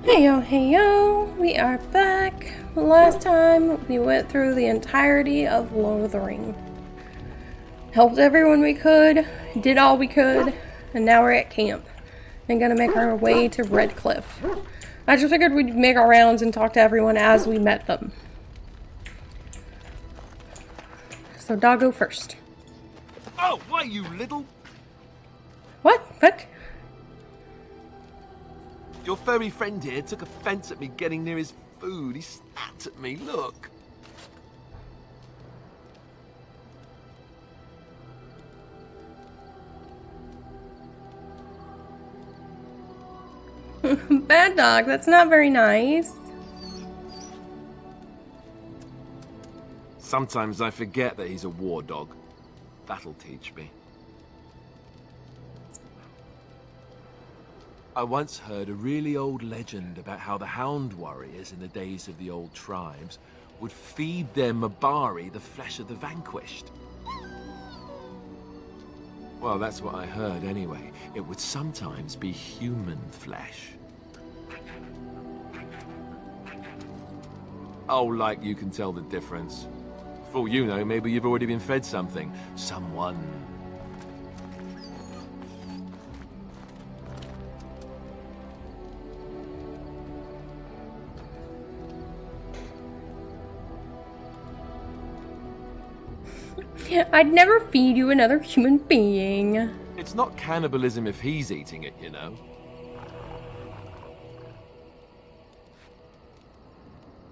Hey yo, we are back. Last time we went through the entirety of Lord of the Ring. Helped everyone we could, did all we could, and now we're at camp and gonna make our way to Redcliffe. I just figured we'd make our rounds and talk to everyone as we met them. So Doggo first. Oh, why you little... What? What? Your furry friend here took offense at me getting near his food. He snapped at me, look. Bad dog, that's not very nice. Sometimes I forget that he's a war dog. That'll teach me. I once heard a really old legend about how the hound warriors in the days of the old tribes would feed their Mabari the flesh of the vanquished. Well, that's what I heard anyway. It would sometimes be human flesh. Oh, like you can tell the difference. For all you know, maybe you've already been fed something. Someone. I'd never feed you another human being. It's not cannibalism if he's eating it, you know.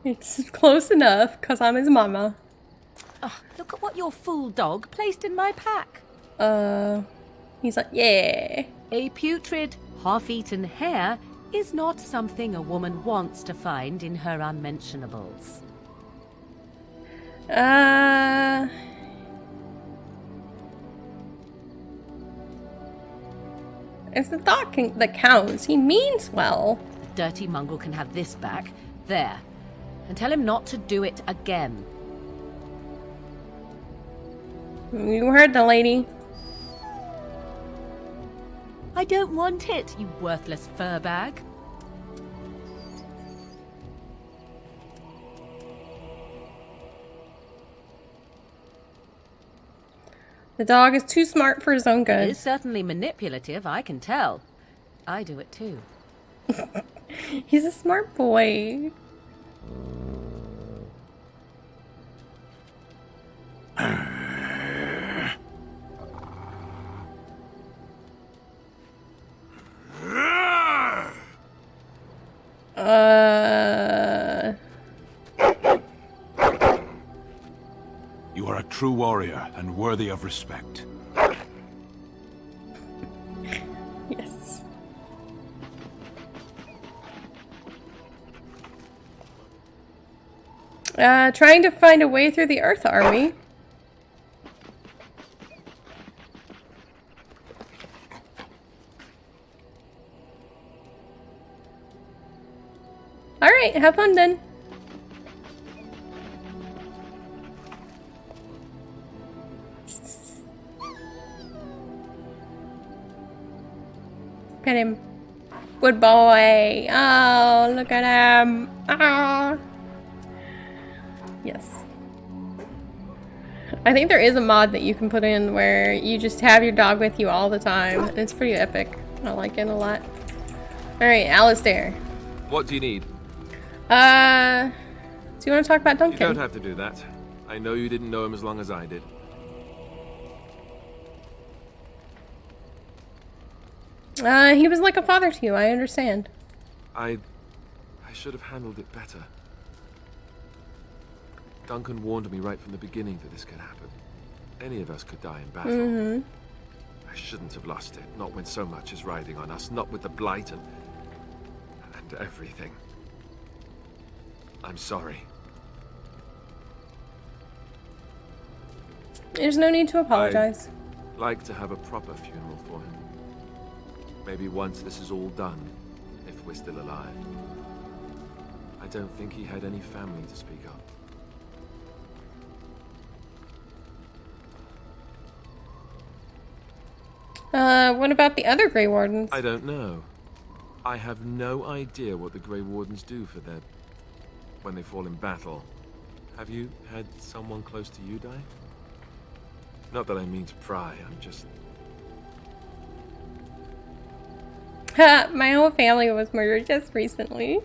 It's close enough, because I'm his mama. Oh, look at what your fool dog placed in my pack. He's like, yeah. A putrid, half-eaten hare is not something a woman wants to find in her unmentionables. It's the thought that counts. He means well. The dirty mongrel can have this back. There. And tell him not to do it again. You heard the lady. I don't want it, you worthless fur bag. The dog is too smart for his own It good. is certainly manipulative, I can tell. I do it too. He's a smart boy. You are a true warrior and worthy of respect. Yes. Trying to find a way through the Earth, are we? Alright, have fun then. Look at him. Good boy. Oh, look at him. Ah. Yes. I think there is a mod that you can put in where you just have your dog with you all the time. It's pretty epic. I like it a lot. Alright, Alistair. What do you need? Do you want to talk about You Duncan? don't have to do that. I know you didn't know him as long as I did. He was like a father to you, I understand. I should have handled it better. Duncan warned me right from the beginning that this could happen. Any of us could die in battle. I shouldn't have lost it, not when so much is riding on us, not with the blight and everything. I'm sorry. There's no need to apologize. I'd like to have a proper funeral for him. Maybe once this is all done, if we're still alive. I don't think he had any family to speak of. What about the other Grey Wardens? I don't know. I have no idea what the Grey Wardens do for their... when they fall in battle. Have you had someone close to you die? Not that I mean to pry, I'm just... My whole family was murdered just recently.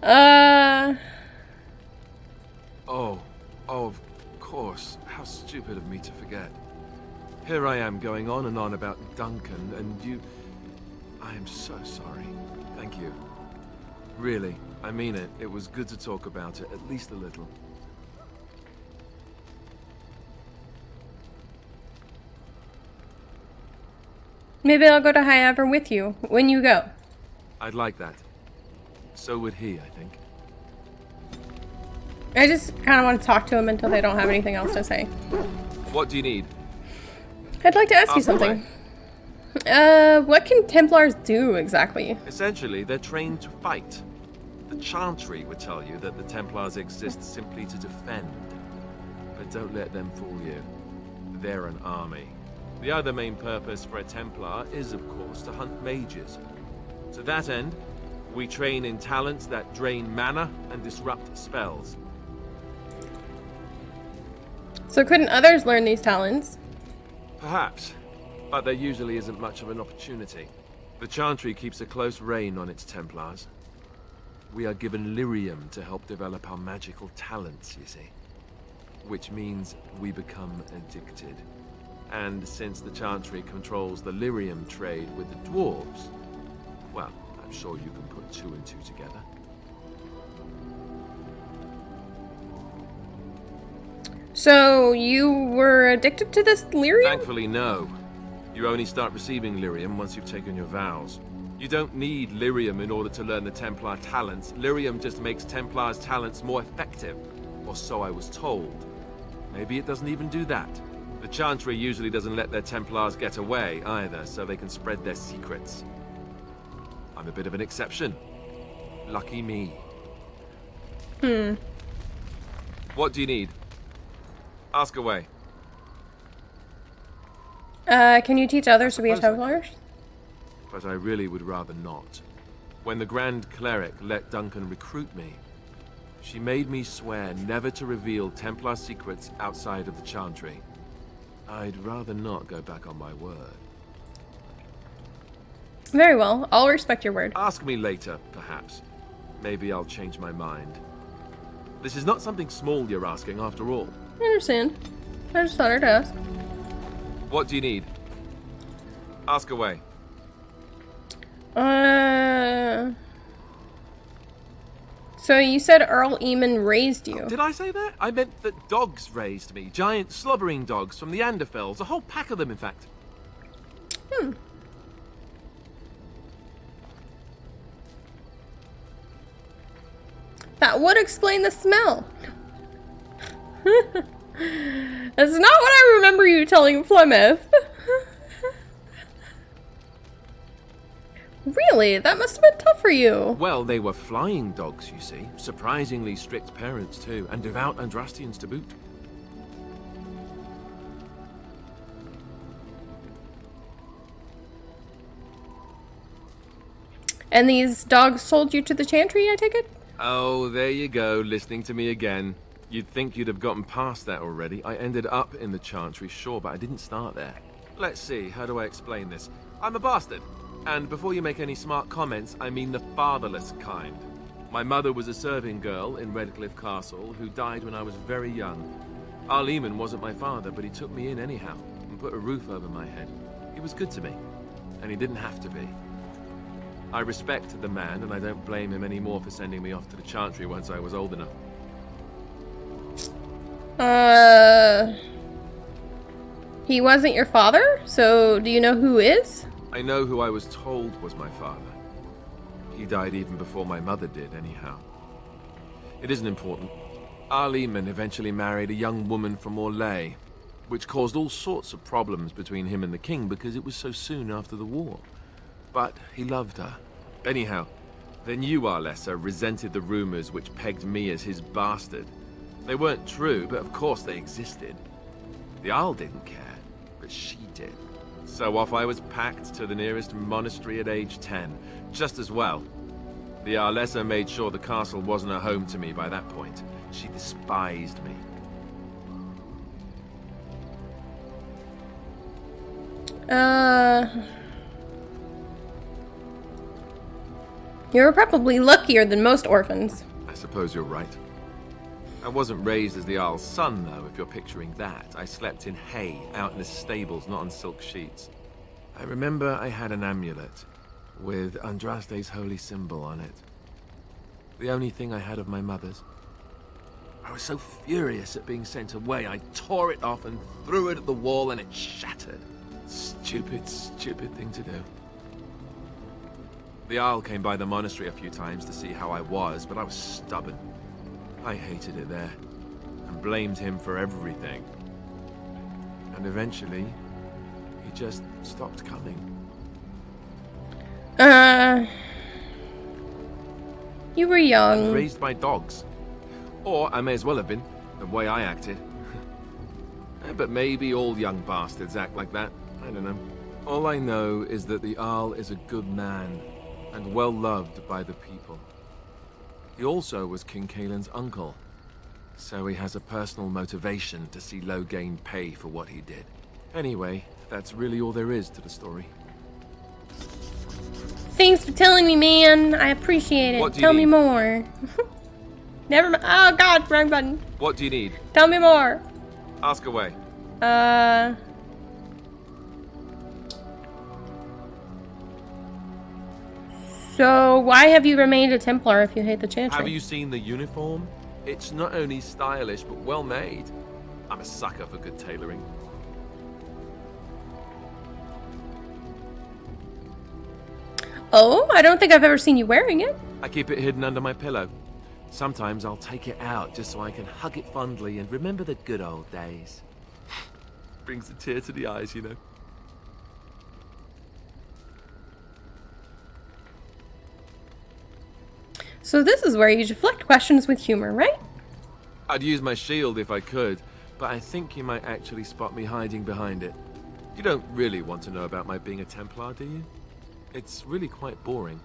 Oh, of course. How stupid of me to forget. Here I am going on and on about Duncan, and you... I am so sorry. Thank you. Really, I mean it. It was good to talk about it, at least a little. Maybe I'll go to High Ever with you when you go. I'd like that. So would he, I think. I just kind of want to talk to him until they don't have anything else to say. What do you need? I'd like to ask you Ask away. something. What can Templars do exactly? Essentially, they're trained to fight. The Chantry would tell you that the Templars exist simply to defend. But don't let them fool you. They're an army. The other main purpose for a Templar is, of course, to hunt mages. To that end, we train in talents that drain mana and disrupt spells. So couldn't others learn these talents? Perhaps, but there usually isn't much of an opportunity. The Chantry keeps a close rein on its Templars. We are given lyrium to help develop our magical talents, you see. Which means we become addicted. And since the Chantry controls the lyrium trade with the dwarves, well, I'm sure you can put two and two together. So you were addicted to this lyrium? Thankfully, no. You only start receiving lyrium once you've taken your vows. You don't need lyrium in order to learn the Templar talents. Lyrium just makes Templars' talents more effective, or so I was told. Maybe it doesn't even do that. The Chantry usually doesn't let their Templars get away either, so they can spread their secrets. I'm a bit of an exception. Lucky me. What do you need? Ask away. Can you teach others to be a suppose I Templar? But I really would rather not. When the Grand Cleric let Duncan recruit me, she made me swear never to reveal Templar secrets outside of the Chantry. I'd rather not go back on my word. Very well. I'll respect your word. Ask me later, perhaps. Maybe I'll change my mind. This is not something small you're asking, after all. I understand. I just thought I'd ask. What do you need? Ask away. So you said Earl Eamon raised you. Did I say that? I meant that dogs raised me. Giant slobbering dogs from the Anderfells. A whole pack of them, in fact. That would explain the smell. That's not what I remember you telling Flemeth. Really? That must have been tough for you. Well, they were flying dogs, you see. Surprisingly strict parents, too. And devout Andrastians to boot. And these dogs sold you to the Chantry, I take it? Oh, there you go, listening to me again. You'd think you'd have gotten past that already. I ended up in the Chantry, sure, but I didn't start there. Let's see, how do I explain this? I'm a bastard. And before you make any smart comments, I mean the fatherless kind. My mother was a serving girl in Redcliffe Castle who died when I was very young. Eamon wasn't my father, but he took me in anyhow and put a roof over my head. He was good to me, and he didn't have to be. I respect the man, and I don't blame him anymore for sending me off to the Chantry once I was old enough. He wasn't your father? So do you know who is? I know who I was told was my father. He died even before my mother did, anyhow. It isn't important. Eamon eventually married a young woman from Orlais, which caused all sorts of problems between him and the king because it was so soon after the war. But he loved her. Anyhow, then you, Alistair, resented the rumors which pegged me as his bastard. They weren't true, but of course they existed. The Jarl didn't care, but she did. So off I was packed to the nearest monastery at age 10. Just as well. The Arlessa made sure the castle wasn't a home to me by that point. She despised me. You were probably luckier than most orphans. I suppose you're right. I wasn't raised as the Jarl's son, though, if you're picturing that. I slept in hay, out in the stables, not on silk sheets. I remember I had an amulet with Andraste's holy symbol on it. The only thing I had of my mother's. I was so furious at being sent away, I tore it off and threw it at the wall and it shattered. Stupid, stupid thing to do. The Jarl came by the monastery a few times to see how I was, but I was stubborn. I hated it there, and blamed him for everything. And eventually, he just stopped coming. You were young. I raised my dogs. Or I may as well have been, the way I acted. But maybe all young bastards act like that. I don't know. All I know is that the Jarl is a good man, and well loved by the people. He also was King Kaelin's uncle, so he has a personal motivation to see Loghain pay for what he did. Anyway, that's really all there is to the story. Thanks for telling me, man. I appreciate it. What do you Tell me need? more. Never mind. Oh, God, wrong button. What do you need? Tell me more. Ask away. So, why have you remained a Templar if you hate the Chantry? Have you seen the uniform? It's not only stylish, but well made. I'm a sucker for good tailoring. Oh, I don't think I've ever seen you wearing it. I keep it hidden under my pillow. Sometimes I'll take it out just so I can hug it fondly and remember the good old days. Brings a tear to the eyes, you know. So this is where you deflect questions with humor, right? I'd use my shield if I could, but I think you might actually spot me hiding behind it. You don't really want to know about my being a Templar, do you? It's really quite boring.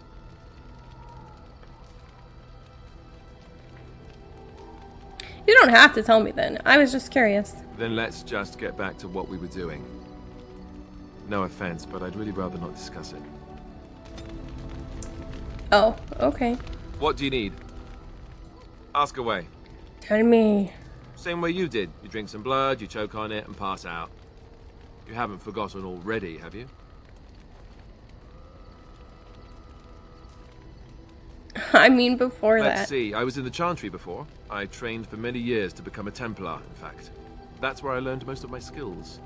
You don't have to tell me then. I was just curious. Then let's just get back to what we were doing. No offense, but I'd really rather not discuss it. Oh, okay. What do you need? Ask away. Tell me. Same way you did. You drink some blood, you choke on it, and pass out. You haven't forgotten already, have you? I mean, before Let's that. see. I was in the Chantry before. I trained for many years to become a Templar, in fact. That's where I learned most of my skills.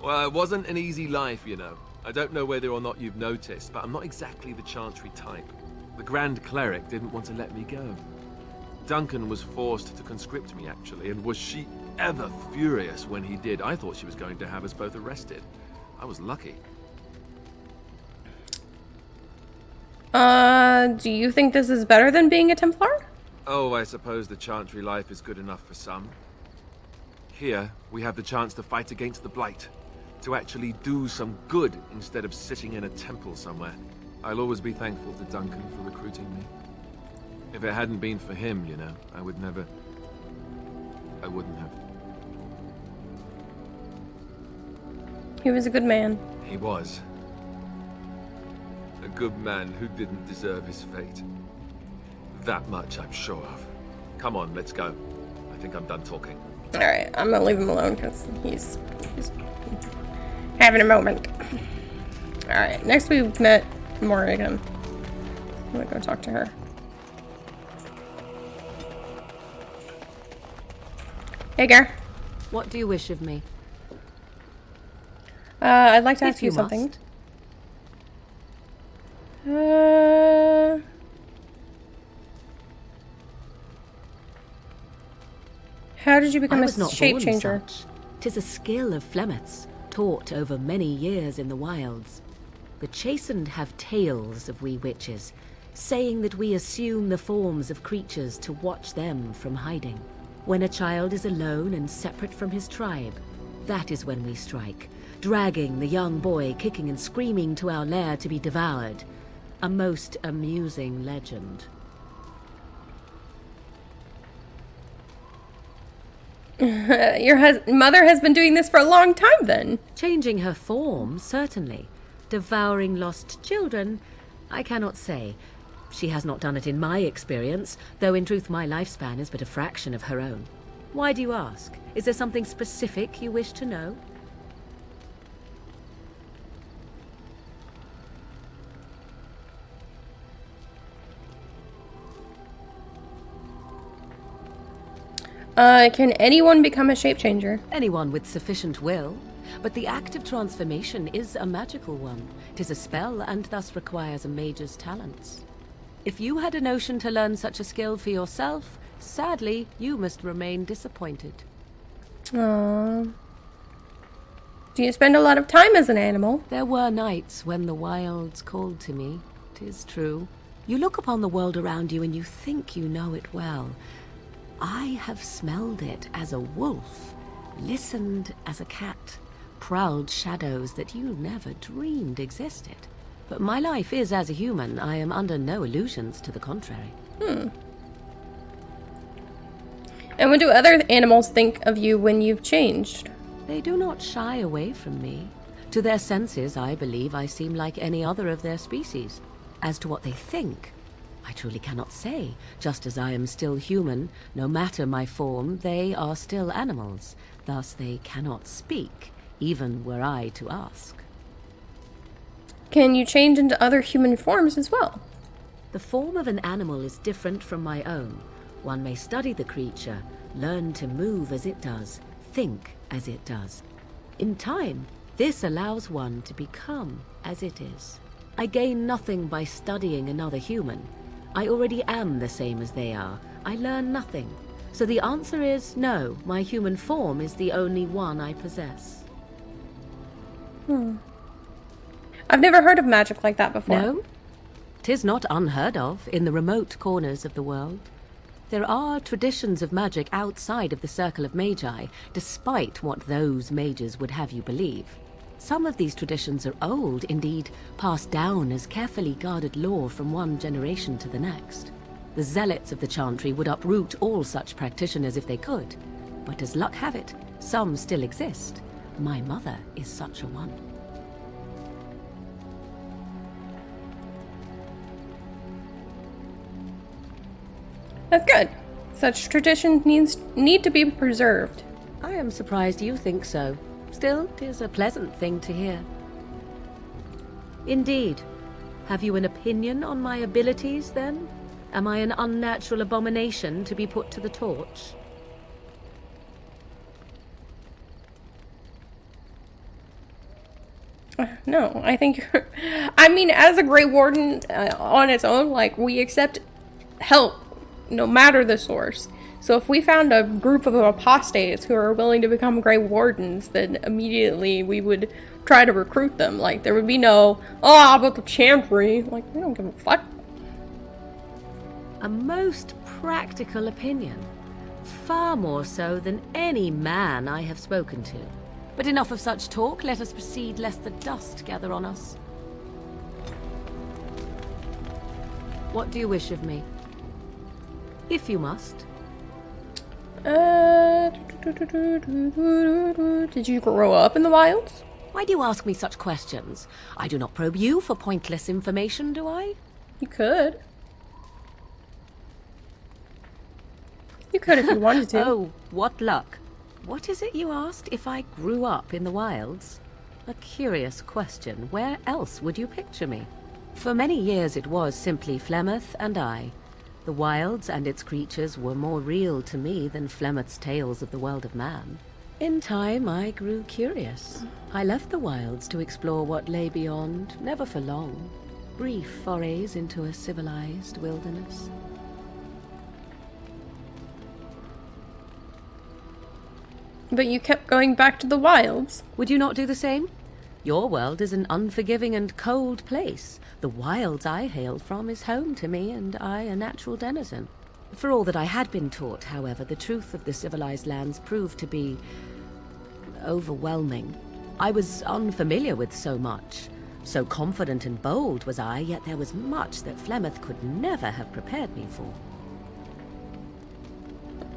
Well, it wasn't an easy life, you know. I don't know whether or not you've noticed, but I'm not exactly the Chantry type. The Grand Cleric didn't want to let me go. Duncan was forced to conscript me, actually, and was she ever furious when he did. I thought she was going to have us both arrested. I was lucky. Do you think this is better than being a Templar? Oh, I suppose the Chantry life is good enough for some. Here, we have the chance to fight against the Blight. To actually do some good instead of sitting in a temple somewhere. I'll always be thankful to Duncan for recruiting me. If it hadn't been for him, you know, I wouldn't have. He was a good man. He was. A good man who didn't deserve his fate. That much I'm sure of. Come on, let's go. I think I'm done talking. Alright, I'm gonna leave him alone because he's having a moment. Alright, next we met Morrigan. I'm gonna go talk to her. Hey, Gar. What do you wish of me? I'd like to ask If you you something. must. How did you become I a was not shape born changer? such. 'Tis a skill of Flemeth's, taught over many years in the wilds. The chastened have tales of we witches, saying that we assume the forms of creatures to watch them from hiding. When a child is alone and separate from his tribe, that is when we strike, dragging the young boy kicking and screaming to our lair to be devoured. A most amusing legend. Your mother has been doing this for a long time, then. Changing her form, certainly. Devouring lost children, I cannot say. She has not done it in my experience, though in truth my lifespan is but a fraction of her own. Why do you ask? Is there something specific you wish to know? Can anyone become a shape-changer? Anyone with sufficient will. But the act of transformation is a magical one. 'Tis a spell, and thus requires a mage's talents. If you had a notion to learn such a skill for yourself, sadly, you must remain disappointed. Aww. Do you spend a lot of time as an animal? There were nights when the wilds called to me, 'tis true. You look upon the world around you and you think you know it well. I have smelled it as a wolf, listened as a cat, prowled shadows that you never dreamed existed. But my life is as a human. I am under no illusions to the contrary. And what do other animals think of you when you've changed? They do not shy away from me. To their senses, I believe I seem like any other of their species. As to what they think, I truly cannot say. Just as I am still human, no matter my form, they are still animals. Thus they cannot speak, even were I to ask. Can you change into other human forms as well? The form of an animal is different from my own. One may study the creature, learn to move as it does, think as it does. In time, this allows one to become as it is. I gain nothing by studying another human. I already am the same as they are. I learn nothing. So the answer is no, my human form is the only one I possess. I've never heard of magic like that before. No? 'Tis not unheard of in the remote corners of the world. There are traditions of magic outside of the circle of magi, despite what those mages would have you believe. Some of these traditions are old, indeed, passed down as carefully guarded lore from one generation to the next. The zealots of the chantry would uproot all such practitioners if they could. But as luck have it, some still exist. My mother is such a one. That's good. Such traditions need to be preserved. I am surprised you think so. Still, 'tis a pleasant thing to hear. Indeed. Have you an opinion on my abilities, then? Am I an unnatural abomination to be put to the torch? No, I think you're... I mean, as a Grey Warden on its own, like, we accept help no matter the source. So if we found a group of apostates who are willing to become Grey Wardens, then immediately we would try to recruit them. Like, there would be no, oh, but the chantry. Like, we don't give a fuck. A most practical opinion. Far more so than any man I have spoken to. But enough of such talk. Let us proceed, lest the dust gather on us. What do you wish of me? If you must. Did you grow up in the wilds? Why do you ask me such questions? I do not probe you for pointless information, do I? You could. You could if you wanted to. Oh, what luck. What is it you asked? If I grew up in the wilds? A curious question. Where else would you picture me? For many years it was simply Flemeth and I. The wilds and its creatures were more real to me than Flemeth's tales of the world of man. In time, I grew curious. I left the wilds to explore what lay beyond, never for long. Brief forays into a civilized wilderness. But you kept going back to the wilds. Would you not do the same? Your world is an unforgiving and cold place. The wilds I hail from is home to me, and I a natural denizen. For all that I had been taught, however, the truth of the civilized lands proved to be overwhelming. I was unfamiliar with so much. So confident and bold was I, yet there was much that Flemeth could never have prepared me for.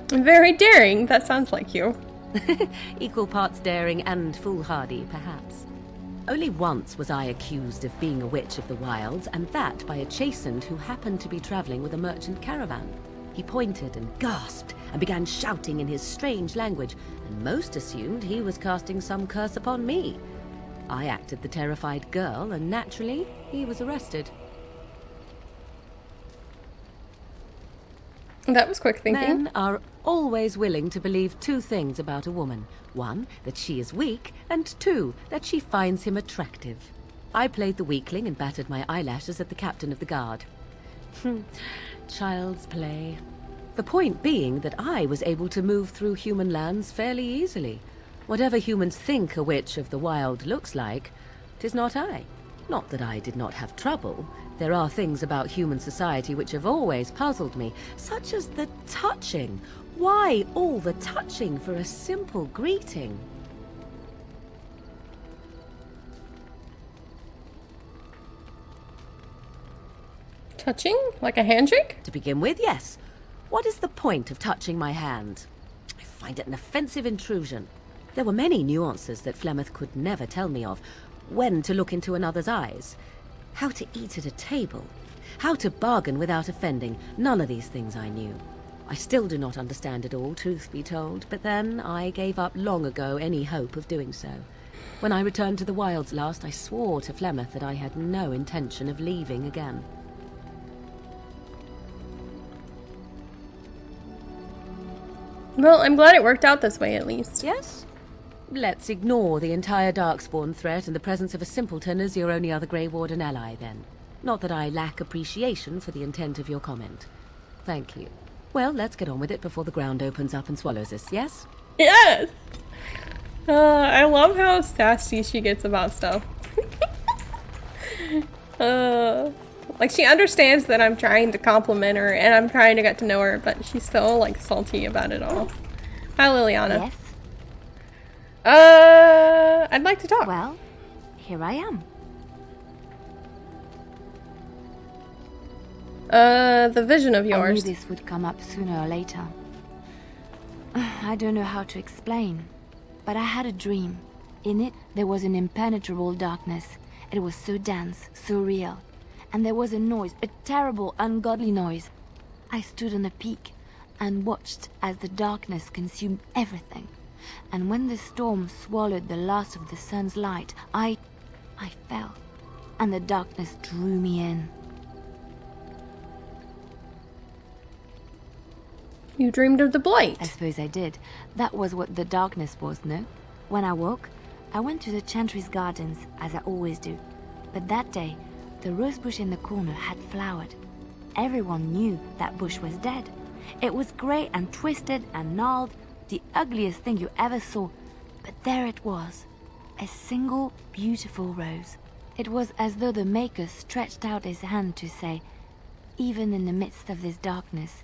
Very daring. That sounds like you. Equal parts daring and foolhardy, perhaps. Only once was I accused of being a witch of the wilds, and that by a chastened who happened to be traveling with a merchant caravan. He pointed and gasped and began shouting in his strange language, and most assumed he was casting some curse upon me. I acted the terrified girl, and naturally, he was arrested. That was quick thinking. Men are always willing to believe two things about a woman. One, that she is weak, and two, that she finds him attractive. I played the weakling and battered my eyelashes at the captain of the guard. Child's play. The point being that I was able to move through human lands fairly easily. Whatever humans think a witch of the wild looks like, 'tis not I. Not that I did not have trouble. There are things about human society which have always puzzled me, such as the touching. Why all the touching for a simple greeting? Touching? Like a handshake? To begin with, yes. What is the point of touching my hand? I find it an offensive intrusion. There were many nuances that Flemeth could never tell me of. When to look into another's eyes. How to eat at a table. How to bargain without offending. None of these things I knew. I still do not understand it all, truth be told, but then I gave up long ago any hope of doing so. When I returned to the wilds last, I swore to Flemeth that I had no intention of leaving again. Well, I'm glad it worked out this way, at least. Yes? Let's ignore the entire Darkspawn threat and the presence of a simpleton as your only other Grey Warden ally, then. Not that I lack appreciation for the intent of your comment. Thank you. Well, let's get on with it before the ground opens up and swallows us, yes? Yes! I love how sassy she gets about stuff. Like, she understands that I'm trying to compliment her and I'm trying to get to know her, but she's so, like, salty about it all. Hi, Liliana. Yes? I'd like to talk. Well, here I am. The vision of I knew yours. this would come up sooner or later. I don't know how to explain, but I had a dream. In it, there was an impenetrable darkness. It was so dense, so real. And there was a noise, a terrible, ungodly noise. I stood on a peak and watched as the darkness consumed everything. And when the storm swallowed the last of the sun's light, I fell, and the darkness drew me in. You dreamed of the blight. I suppose I did. That was what the darkness was, no? When I woke, I went to the Chantry's gardens, as I always do. But that day, the rosebush in the corner had flowered. Everyone knew that bush was dead. It was grey and twisted and gnarled, the ugliest thing you ever saw. But there it was, a single beautiful rose. It was as though the Maker stretched out his hand to say, even in the midst of this darkness,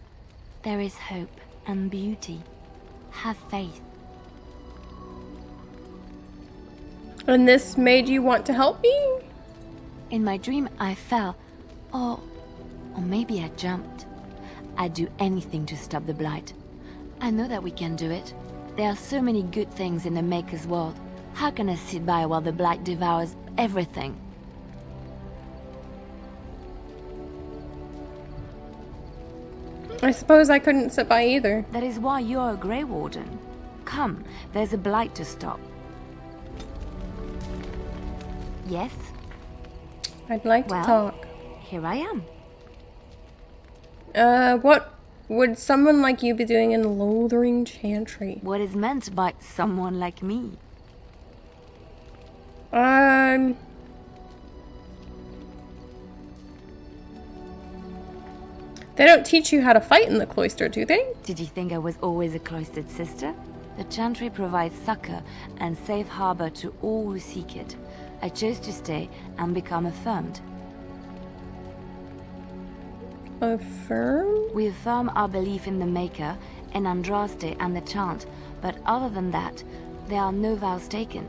there is hope and beauty. Have faith. And this made you want to help me? In my dream, I fell, or maybe I jumped. I'd do anything to stop the blight. I know that we can do it. There are so many good things in the Maker's world. How can I sit by while the blight devours everything? I suppose I couldn't sit by either. That is why you're a Grey Warden. Come, there's a blight to stop. Yes? I'd like to Well? talk. Here I am. What would someone like you be doing in the Lothering Chantry? What is meant by someone like me? They don't teach you how to fight in the cloister, do they? Did you think I was always a cloistered sister? The Chantry provides succor and safe harbor to all who seek it. I chose to stay and become affirmed. Affirm? We affirm our belief in the Maker, in Andraste and the chant, but other than that, there are no vows taken.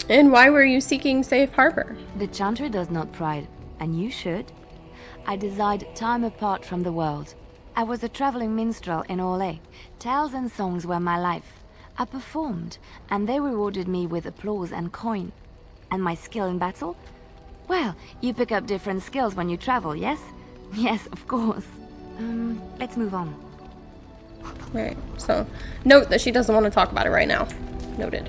And why were you seeking safe harbor? The chantry does not pride, and you should. I desired time apart from the world. I was a traveling minstrel in Orlais. Tales and songs were my life. I performed, and they rewarded me with applause and coin. And my skill in battle? Well, you pick up different skills when you travel, yes? Yes, of course. Let's move on. Right, so note that she doesn't want to talk about it right now. Noted.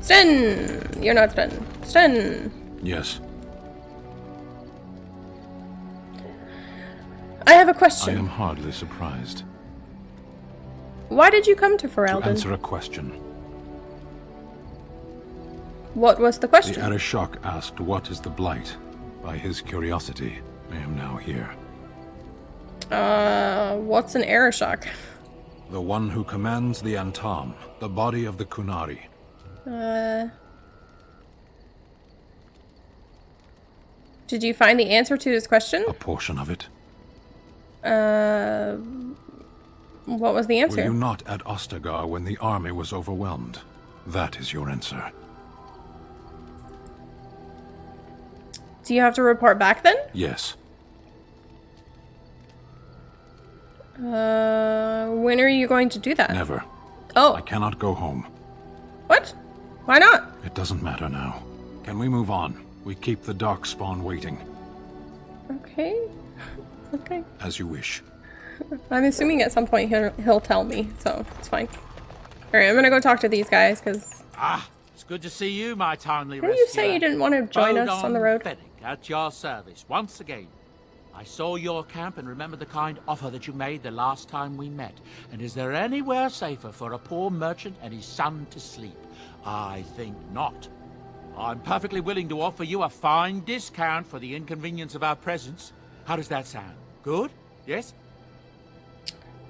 Sten! You're not Sten. Sten! Yes, I have a I question. am hardly surprised. Why did you come to To Ferelden? answer a question. What was the The question? Arishok asked what is the Blight. By his curiosity, I am now here. What's an Arishok? The one who commands the Antam, the body of the Kunari. Did you find the answer to his question? A portion of it. What was the Were you answer? not at Ostagar when the army was overwhelmed? That is your answer. Do you have to report back then? Yes. When are you going to do that? Never. Oh, I cannot go home. what? Why not? It doesn't matter now. Can we move on? We keep the Darkspawn waiting. Okay. Okay. As you wish. I'm assuming at some point he'll tell me, so it's fine. Alright, I'm gonna go talk to these guys, because... Ah, it's good to see you, my timely Didn't rescuer. you say you didn't want to join us on the road? Fennec, at your service, once again. I saw your camp and remember the kind offer that you made the last time we met. And is there anywhere safer for a poor merchant and his son to sleep? I think not. I'm perfectly willing to offer you a fine discount for the inconvenience of our presence. How does that sound? Good? Yes?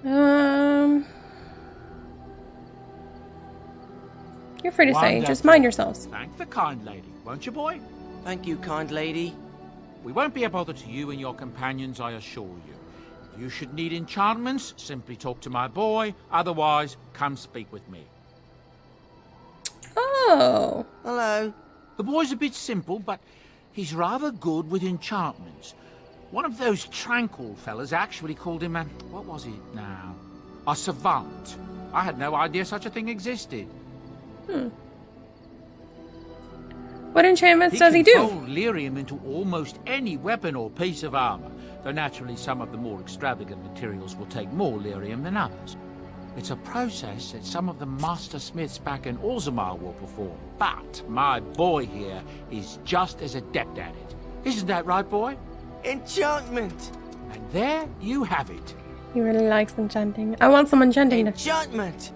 You're free to say. Just Wonderful. mind yourselves. Thank the kind lady, won't you, boy? Thank you, kind lady. We won't be a bother to you and your companions, I assure you. If you should need enchantments, simply talk to my boy. Otherwise, come speak with me. Oh. Hello. The boy's a bit simple, but he's rather good with enchantments. One of those tranquil fellas actually called him a... what was it now? A savant. I had no idea such a thing existed. What enchantments does he can do? fold lyrium into almost any weapon or piece of armor, though naturally some of the more extravagant materials will take more lyrium than others. It's a process that some of the master smiths back in Orzammar will perform, but my boy here is just as adept at it. Isn't that right, boy? Enchantment! And there you have it. He really likes enchanting. I want some enchanting. Enchantment!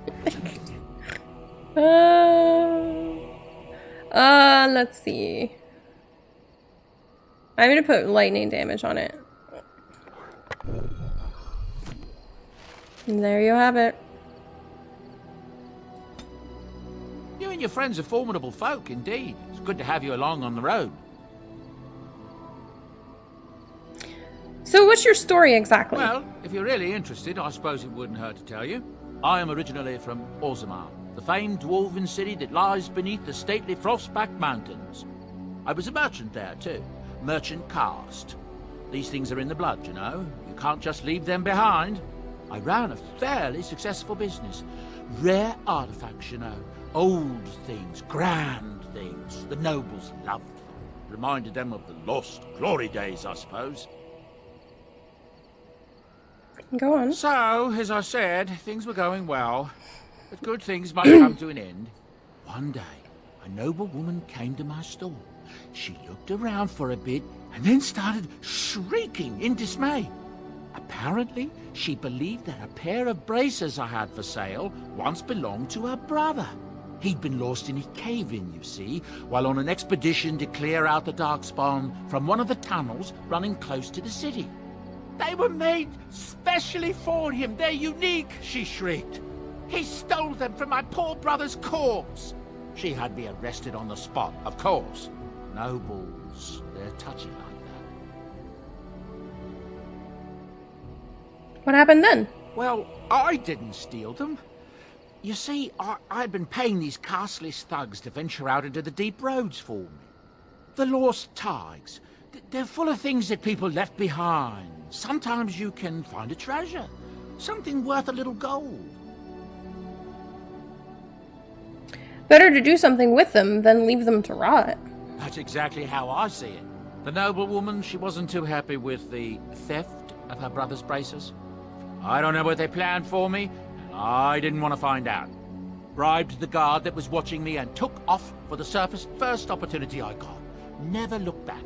Let's see. I'm gonna put lightning damage on it. And there you have it. You and your friends are formidable folk, indeed. It's good to have you along on the road. So what's your story exactly? Well, if you're really interested, I suppose it wouldn't hurt to tell you. I am originally from Orzammar, the famed dwarven city that lies beneath the stately Frostback Mountains. I was a merchant there, too. Merchant caste. These things are in the blood, you know. You can't just leave them behind. I ran a fairly successful business. Rare artifacts, you know. Old things, grand things. The nobles loved them. Reminded them of the lost glory days, I suppose. Go on. So, as I said, things were going well. But good things must come to an end. One day, a noble woman came to my stall. She looked around for a bit and then started shrieking in dismay. Apparently, she believed that a pair of braces I had for sale once belonged to her brother. He'd been lost in a cave-in, you see, while on an expedition to clear out the Darkspawn from one of the tunnels running close to the city. They were made specially for him. They're unique, she shrieked. He stole them from my poor brother's corpse. She had me arrested on the spot, of course. Nobles, they're touchy like that. What happened then? Well, I didn't steal them. You see, I'd been paying these castless thugs to venture out into the deep roads for me. The lost tides. They're full of things that people left behind. Sometimes you can find a treasure. Something worth a little gold. Better to do something with them than leave them to rot. That's exactly how I see it. The noblewoman, she wasn't too happy with the theft of her brother's braces. I don't know what they planned for me, and I didn't want to find out. Bribed the guard that was watching me and took off for the surface first opportunity I got. Never looked back.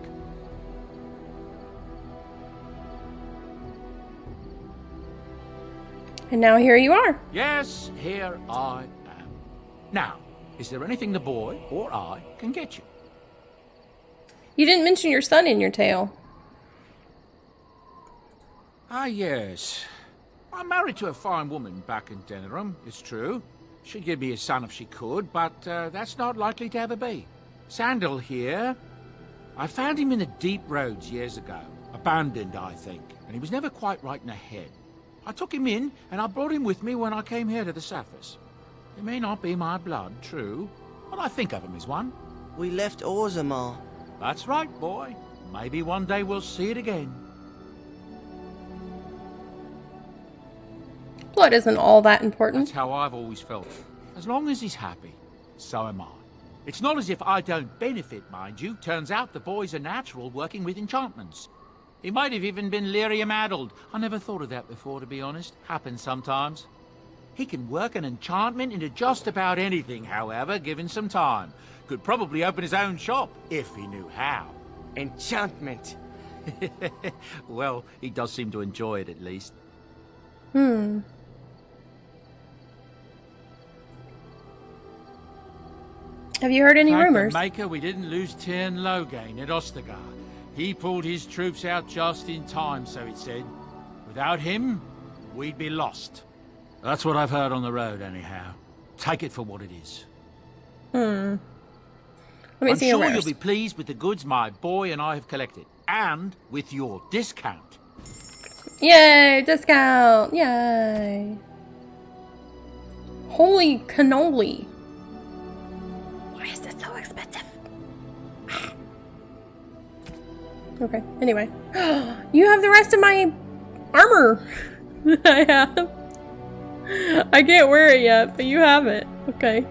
And now here you are. Yes, here I am. Now, is there anything the boy or I can get you? You didn't mention your son in your tale. Ah, yes. I'm married to a fine woman back in Denerim, it's true. She'd give me a son if she could, but that's not likely to ever be. Sandal here. I found him in the deep roads years ago. Abandoned, I think, and he was never quite right in the head. I took him in, and I brought him with me when I came here to the surface. He may not be my blood, true, but I think of him as one. We left Orzammar. That's right, boy. Maybe one day we'll see it again. Blood isn't all that important. That's how I've always felt. As long as he's happy, so am I. It's not as if I don't benefit, mind you. Turns out the boy's a natural working with enchantments. He might have even been lyrium-addled. I never thought of that before, to be honest. Happens sometimes. He can work an enchantment into just about anything, however, given some time. Could probably open his own shop, if he knew how. Enchantment. Well, he does seem to enjoy it, at least. Have you heard any Thank rumors? the Maker we didn't lose Tyrn Loghain at Ostagar. He pulled his troops out just in time, so it said. Without him, we'd be lost. That's what I've heard on the road, anyhow. Take it for what it is. Let me I'm see your sure wares. you'll be pleased with the goods my boy and I have collected. And with your discount. Yay! Discount! Yay! Holy cannoli! Why is this so expensive? Okay, anyway. You have the rest of my armor that I have. I can't wear it yet, but you have it. Okay.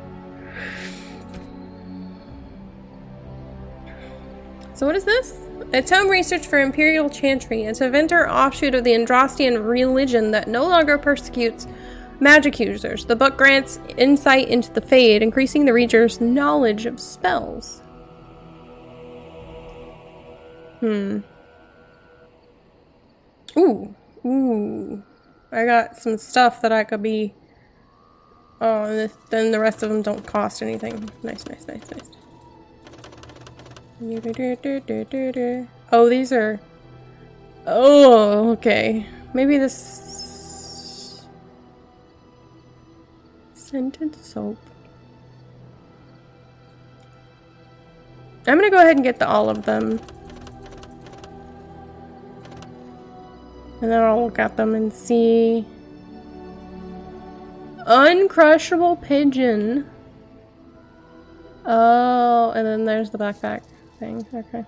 So what is this? A tome research for Imperial Chantry. It's a Venter offshoot of the Andrastian religion that no longer persecutes magic users. The book grants insight into the Fade, increasing the reader's knowledge of spells. Ooh. I got some stuff that I could be... Oh, and then the rest of them don't cost anything. Nice. Oh, these are... Oh, okay. Maybe this... Scented soap. I'm gonna go ahead and get all of them. And then I'll look at them and see... Uncrushable pigeon. Oh, and then there's the backpack thing. Okay.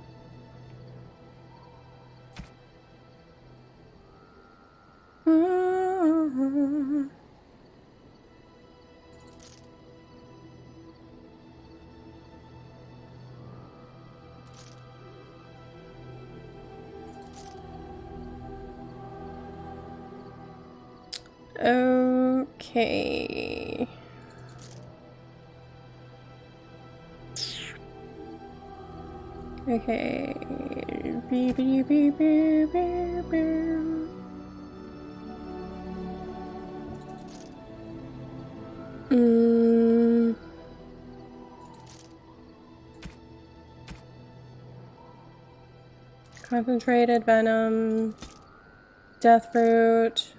Okay. Okay. Beep, beep, beep, beep, beep, beep. Concentrated venom, death root.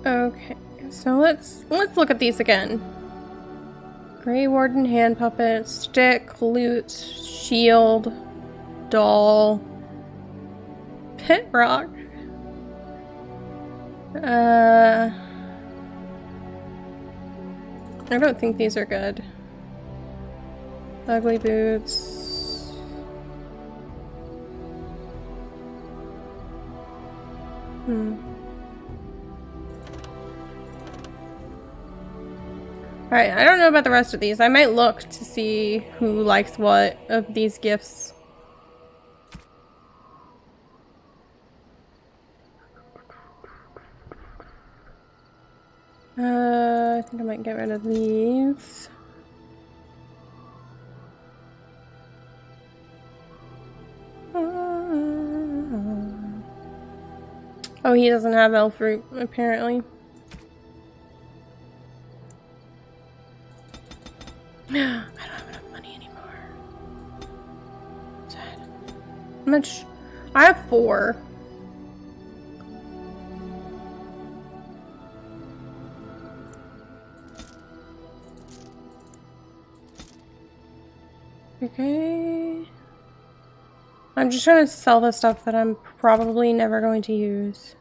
Okay, so let's look at these again. Grey Warden hand puppet, stick, lute, shield, doll, pit rock. I don't think these are good. Ugly boots. Alright, I don't know about the rest of these. I might look to see who likes what of these gifts. I think I might get rid of these. Oh, he doesn't have elf root, apparently. I don't have enough money anymore. Sad. How much? I have 4. Okay. I'm just trying to sell the stuff that I'm probably never going to use.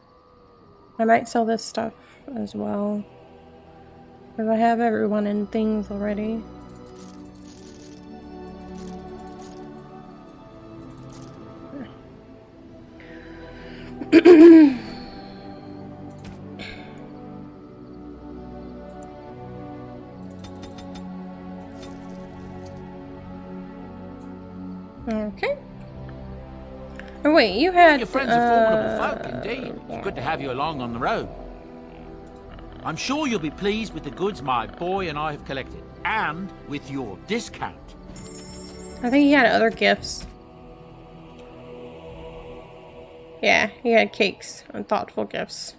I might sell this stuff as well. Because I have everyone in things already. Okay. Oh wait, you had Your friends are formidable folk, indeed. It's good to have you along on the road. I'm sure you'll be pleased with the goods my boy and I have collected, and with your discount. I think he had other gifts. Yeah, he had cakes and thoughtful gifts.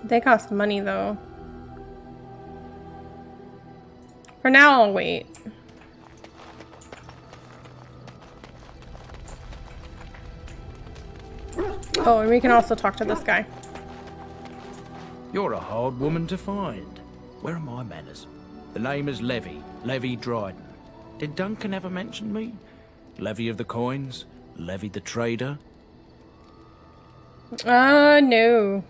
They cost money though. For now, I'll wait. Oh, and we can also talk to this guy. You're a hard woman to find. Where are my manners? The name is Levy Dryden. Did Duncan ever mention me? Levy of the coins? Levy the trader? No.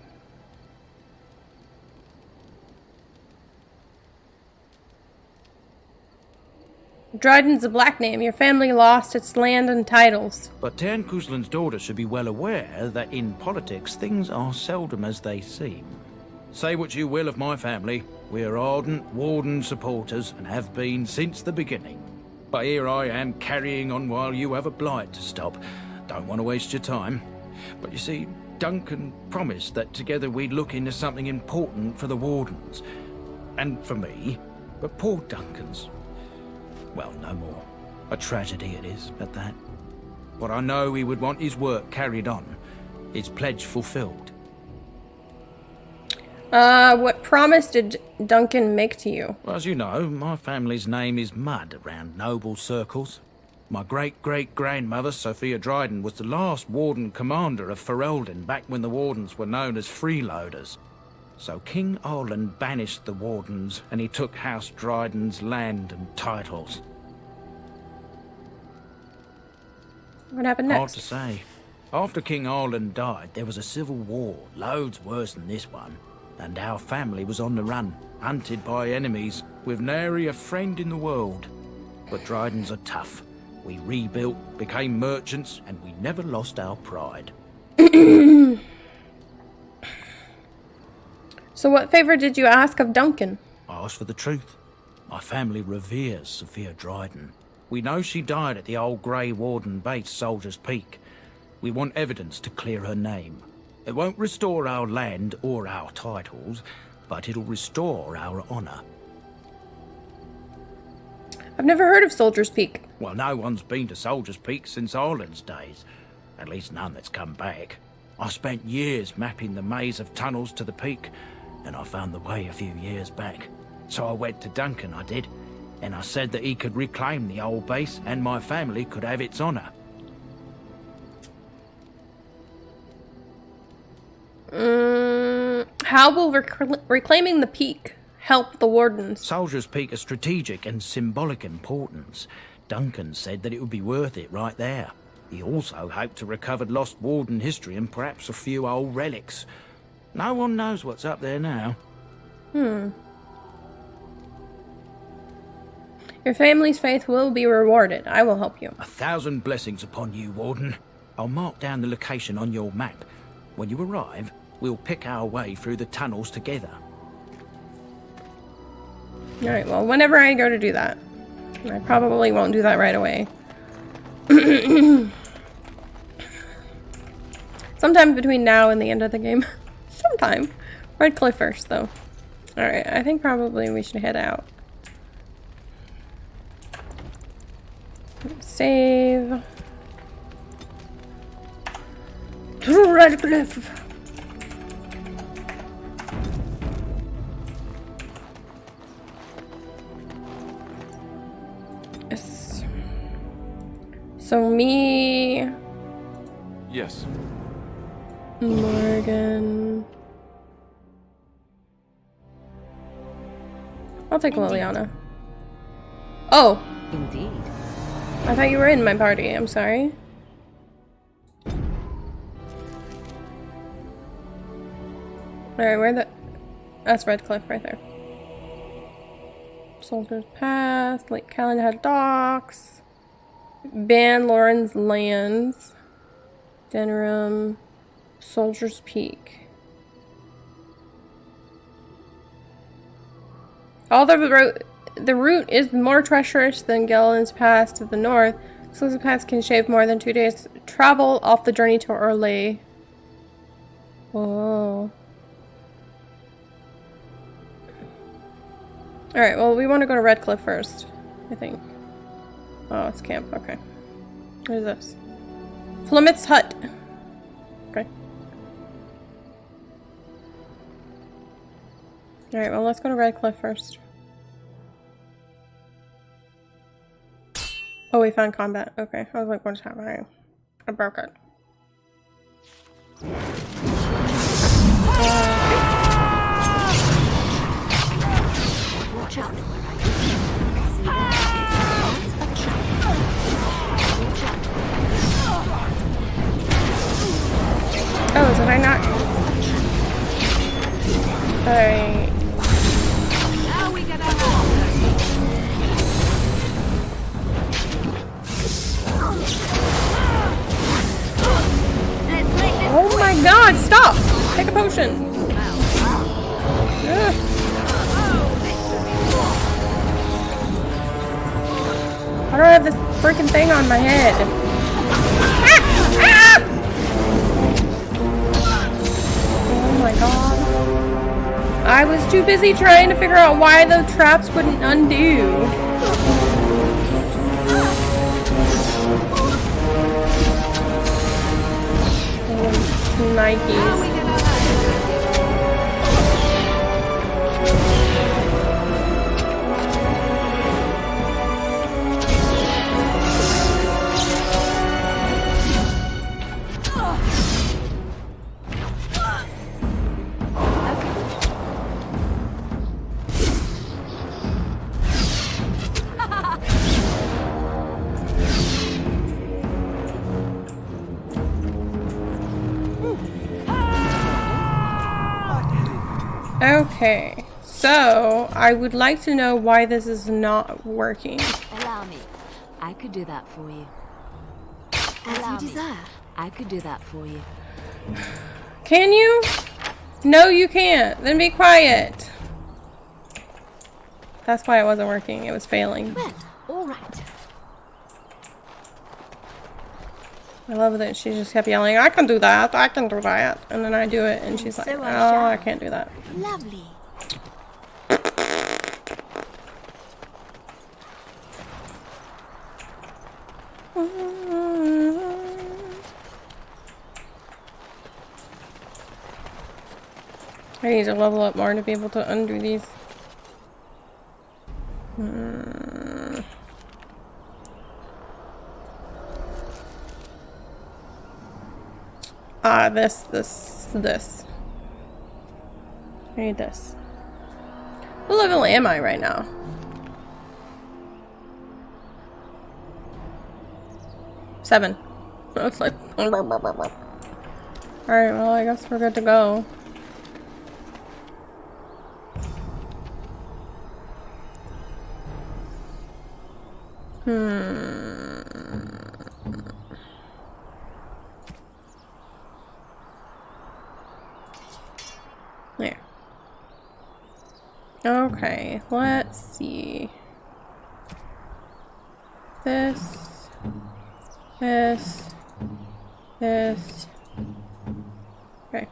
Dryden's a black name. Your family lost its land and titles. But Tairn Cuslin's daughter should be well aware that in politics things are seldom as they seem. Say what you will of my family, we are ardent Warden supporters and have been since the beginning. But here I am carrying on while you have a blight to stop. Don't want to waste your time. But you see, Duncan promised that together we'd look into something important for the Wardens. And for me. But poor Duncan's... well, no more. A tragedy it is, at that. But I know he would want his work carried on. His pledge fulfilled. What promise did Duncan make to you? Well, as you know, my family's name is mud around noble circles. My great-great-grandmother, Sophia Dryden, was the last Warden commander of Ferelden back when the Wardens were known as freeloaders. So King Arlen banished the Wardens, and he took House Dryden's land and titles. What happened next? Hard to say. After King Arlen died, there was a civil war, loads worse than this one. And our family was on the run, hunted by enemies, with nary a friend in the world. But Drydens are tough. We rebuilt, became merchants, and we never lost our pride. So what favor did you ask of Duncan? I asked for the truth. My family reveres Sophia Dryden. We know she died at the old Grey Warden base, Soldier's Peak. We want evidence to clear her name. It won't restore our land or our titles, but it'll restore our honour. I've never heard of Soldier's Peak. Well, no one's been to Soldier's Peak since Arlen's days. At least none that's come back. I spent years mapping the maze of tunnels to the peak, and I found the way a few years back. So I went to Duncan, I did. and I said that he could reclaim the old base and my family could have its honor. How will reclaiming the peak help the Wardens? Soldier's Peak is strategic and symbolic importance. Duncan said that it would be worth it right there. He also hoped to recover lost Warden history and perhaps a few old relics. No one knows what's up there now. Your family's faith will be rewarded. I will help you. 1,000 blessings upon you, Warden. I'll mark down the location on your map. When you arrive, we'll pick our way through the tunnels together. Alright, well, whenever I go to do that. I probably won't do that right away. Sometime between now and the end of the game. Sometime. Redcliffe first, though. Alright, I think probably we should head out. Save. To Redcliffe! Yes. So me... Yes. Morgan... I'll take Liliana. Oh! Indeed. I thought you were in my party. I'm sorry. Alright, where the... That's Redcliffe right there. Soldier's Pass, Lake Calenhead Docks, Ban Lauren's Lands, Denram, Soldier's Peak. Although the route is more treacherous than Gellin's Pass to the north, Soldier's Pass can shave more than 2 days travel off the journey to Orlais. Whoa. Alright, well, we want to go to Redcliffe first, I think. Oh, it's camp, okay. What is this? Flemeth's Hut. Okay. Alright, well, let's go to Redcliffe first. Oh, we found combat. Okay, I was like, what's happening? I broke it. Watch out where I go. See that? It's a trap. Watch out. Oh, did I not? Alright. Now we get out. Oh my god, stop! Take a potion. Ugh. Why do I have this freaking thing on my head? Ah! Ah! Oh my god. I was too busy trying to figure out why the traps wouldn't undo. Nikes. Okay, so I would like to know why this is not working. Allow me. I could do that for you. As you desire. I could do that for you. Can you? No, you can't. Then be quiet. That's why it wasn't working. It was failing. Well, all right. I love that she just kept yelling, I can do that, I can do that. And then I do it and she's like, So oh, I shall. I can't do that. Lovely. I need to level up more to be able to undo these. This. I need this. What level am I right now? 7. I was like, alright, well, I guess we're good to go. There. Okay, let's see. This. Okay.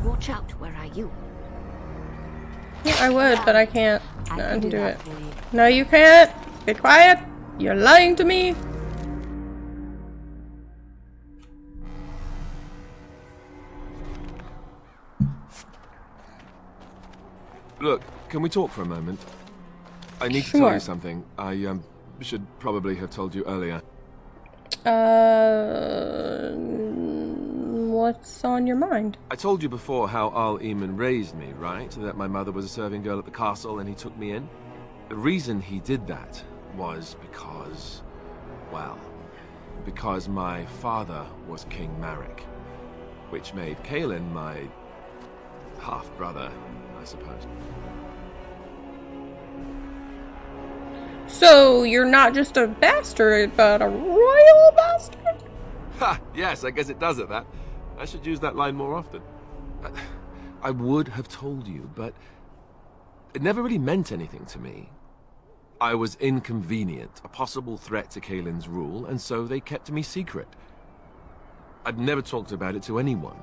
Watch out, where are you? Yeah, I would, but I can't I can do do it. that for you. No, you can't. Be quiet. You're lying to me. Look, can we talk for a moment? I need to tell Sure. you something. I should probably have told you earlier. What's on your mind? I told you before how Al Eamon raised me, right? That my mother was a serving girl at the castle and he took me in. The reason he did that was because, well, because my father was King Marek, which made Kaelin my half-brother, I suppose. So, you're not just a bastard, but a royal bastard? Ha! Yes, I guess it does it, that. I should use that line more often. I would have told you, but it never really meant anything to me. I was inconvenient, a possible threat to Kaelin's rule, and so they kept me secret. I'd never talked about it to anyone.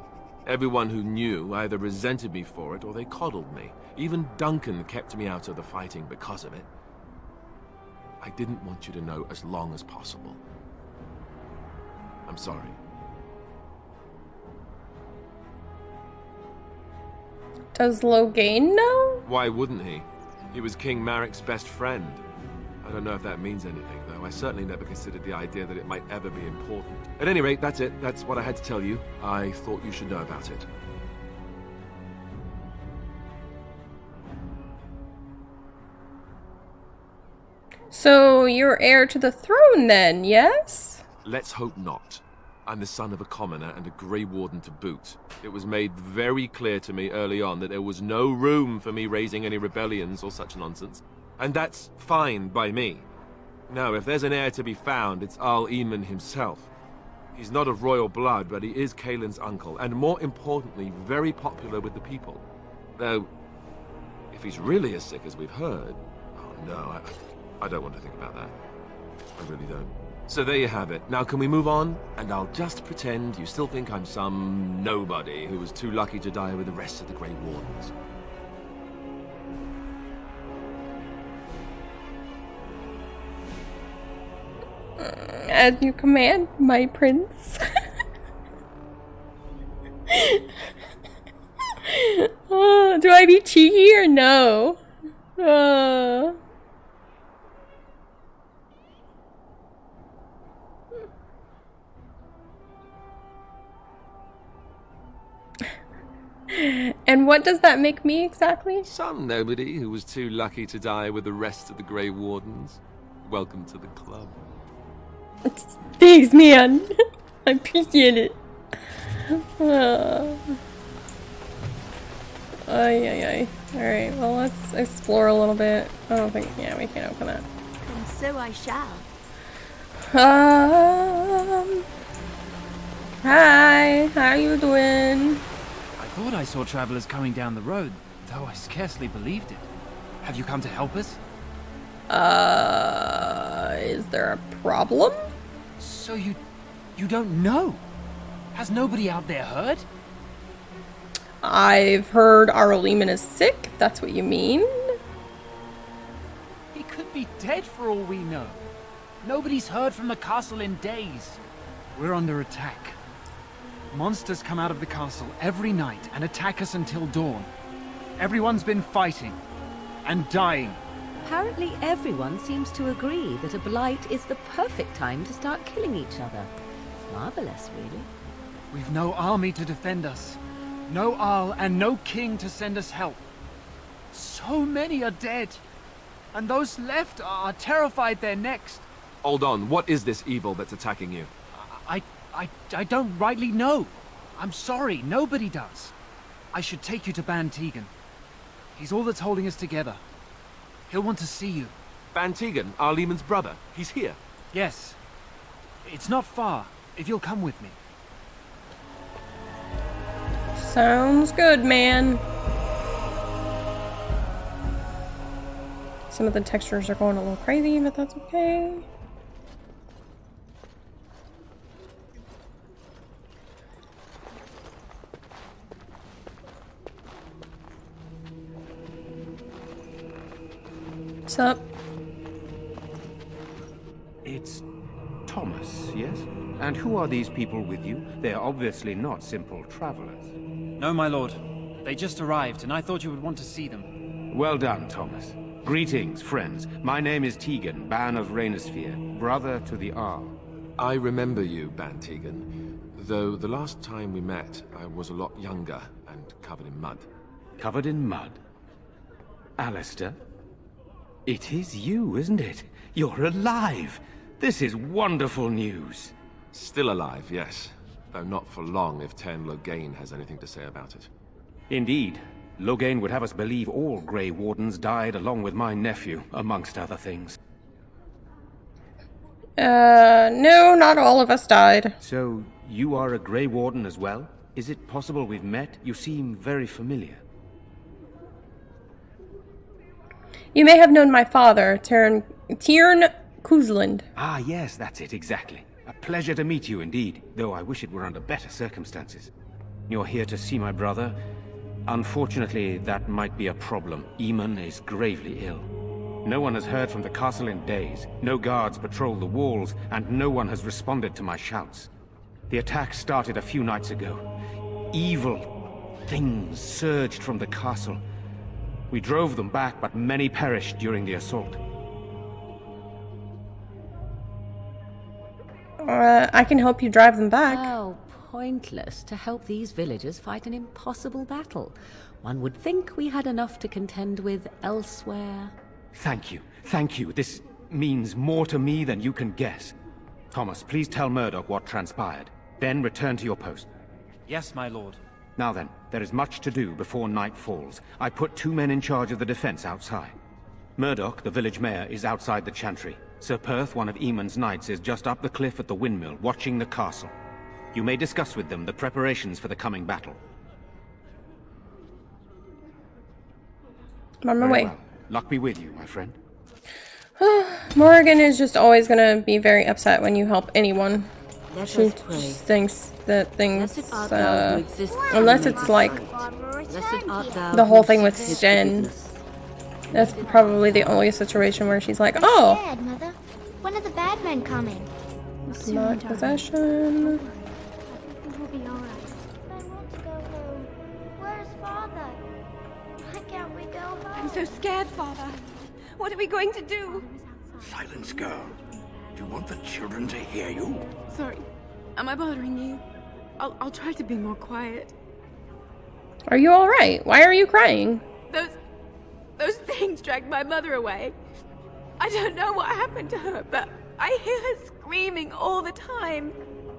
Everyone who knew either resented me for it or they coddled me. Even Duncan kept me out of the fighting because of it. I didn't want you to know as long as possible. I'm sorry. Does Logain know? Why wouldn't he? He was King Marek's best friend. I don't know if that means anything, though. I certainly never considered the idea that it might ever be important. At any rate, that's it. That's what I had to tell you. I thought you should know about it. So, you're heir to the throne then, yes? Let's hope not. I'm the son of a commoner and a Grey Warden to boot. It was made very clear to me early on that there was no room for me raising any rebellions or such nonsense. And that's fine by me. No, if there's an heir to be found, it's Al Eamon himself. He's not of royal blood, but he is Kaelin's uncle, and more importantly, very popular with the people. Though, if he's really as sick as we've heard... Oh no, I don't want to think about that. I really don't. So there you have it. Now can we move on? And I'll just pretend you still think I'm some nobody who was too lucky to die with the rest of the Grey Wardens. As you command, my prince. Do I be cheeky or no? And what does that make me exactly? Some nobody who was too lucky to die with the rest of the Grey Wardens. Welcome to the club. Thanks, man. I appreciate it. Ay. Alright, well, let's explore a little bit. I don't think, yeah, we can't open that. And so I shall. Hi, how you doing? I thought I saw travelers coming down the road, though I scarcely believed it. Have you come to help us? Is there a problem? So you don't know? Has nobody out there heard? I've heard Arl Lehman is sick, if that's what you mean. He could be dead for all we know. Nobody's heard from the castle in days. We're under attack. Monsters come out of the castle every night and attack us until dawn. Everyone's been fighting and dying. Apparently everyone seems to agree that a blight is the perfect time to start killing each other. Marvelous, really. We've no army to defend us. No Arl and no king to send us help. So many are dead. And those left are terrified they're next. Hold on, what is this evil that's attacking you? I don't rightly know. I'm sorry, nobody does. I should take you to Ban Tegan. He's all that's holding us together. He'll want to see you. Ban Tegan, our Lehman's brother. He's here. Yes. It's not far, if you'll come with me. Sounds good, man. Some of the textures are going a little crazy, but that's okay. What's up? It's Thomas, yes? And who are these people with you? They're obviously not simple travelers. No, my lord. They just arrived, and I thought you would want to see them. Well done, Thomas. Greetings, friends. My name is Tegan, Ban of Rainersphere, brother to the Arl. I remember you, Ban Tegan. Though the last time we met, I was a lot younger and covered in mud. Covered in mud? Alistair? It is you, isn't it? You're alive! This is wonderful news. Still alive, yes. Though not for long if Ten Loghain has anything to say about it. Indeed. Loghain would have us believe all Grey Wardens died along with my nephew, amongst other things. No, not all of us died. So, you are a Grey Warden as well? Is it possible we've met? You seem very familiar. You may have known my father, Tiern Kuzland. Ah, yes, that's it, exactly. A pleasure to meet you indeed, though I wish it were under better circumstances. You're here to see my brother? Unfortunately, that might be a problem. Eamon is gravely ill. No one has heard from the castle in days. No guards patrol the walls, and no one has responded to my shouts. The attack started a few nights ago. Evil things surged from the castle. We drove them back, but many perished during the assault. I can help you drive them back. How pointless to help these villagers fight an impossible battle. One would think we had enough to contend with elsewhere. Thank you. Thank you. This means more to me than you can guess. Thomas, please tell Murdoch what transpired. Then return to your post. Yes, my lord. Now then, there is much to do before night falls. I put 2 men in charge of the defense outside. Murdoch, the village mayor, is outside the chantry. Sir Perth, one of Eamon's knights, is just up the cliff at the windmill, watching the castle. You may discuss with them the preparations for the coming battle. I'm on my way. Well. Luck be with you, my friend. Morrigan is just always gonna be very upset when you help anyone. She just thinks that things, unless it's like the whole thing with Sten. That's probably the only situation where she's like, oh! Scared, Mother. When are the bad men coming? Not possession. We'll be alright. I want to go home. Where's Father? Why can't we go home? I'm so scared, Father. What are we going to do? Silence, girl. Do you want the children to hear you? Sorry. Am I bothering you? I'll try to be more quiet. Are you alright? Why are you crying? Those things dragged my mother away. I don't know what happened to her, but I hear her screaming all the time.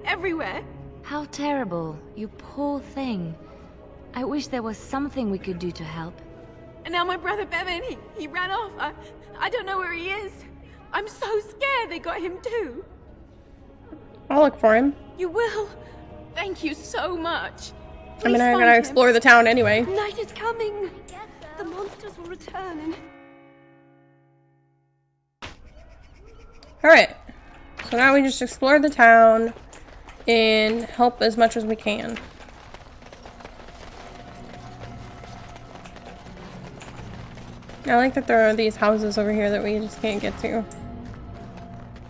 Everywhere. How terrible. You poor thing. I wish there was something we could do to help. And now my brother Bevan, he ran off. I don't know where he is. I'm so scared they got him too. I'll look for him. You will? Thank you so much. I mean, I'm gonna explore the town anyway. Night is coming. The monsters will return and... Alright. So now we just explore the town and help as much as we can. I like that there are these houses over here that we just can't get to.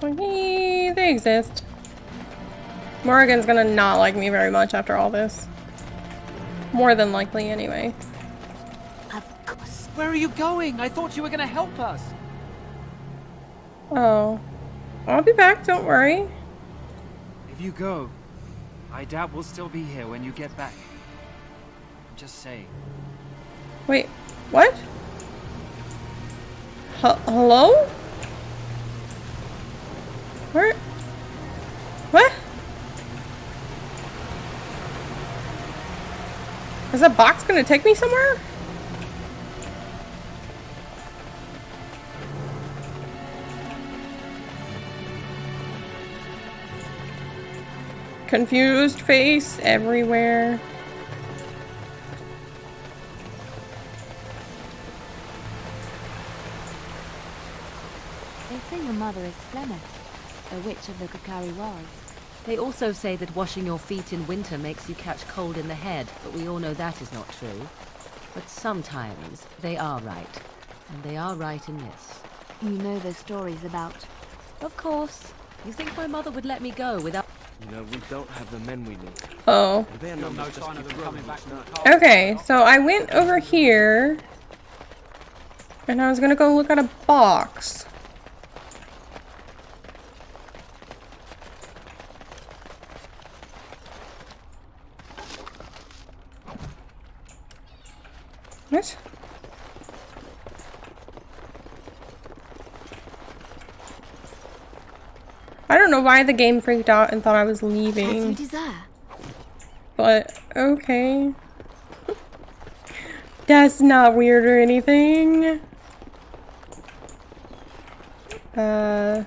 Okay, they exist. Morrigan's gonna not like me very much after all this. More than likely, anyway. Of course. Where are you going? I thought you were going to help us. Oh. I'll be back, don't worry. If you go, I doubt we'll still be here when you get back. I'm just saying. Wait, what? Hello? Where? What? Is that box gonna take me somewhere? Confused face everywhere. They say your mother is Flemeth, a witch of the Kukari Wars. They also say that washing your feet in winter makes you catch cold in the head, but we all know that is not true. But sometimes they are right, and they are right in this. You know the stories about... Of course. You think my mother would let me go without... You know, we don't have the men we need. Oh. They're not no sign of them coming back from the car. Okay, so I went over here, and I was gonna go look at a box. What? I don't know why the game freaked out and thought I was leaving. As you desire. But, okay. That's not weird or anything. I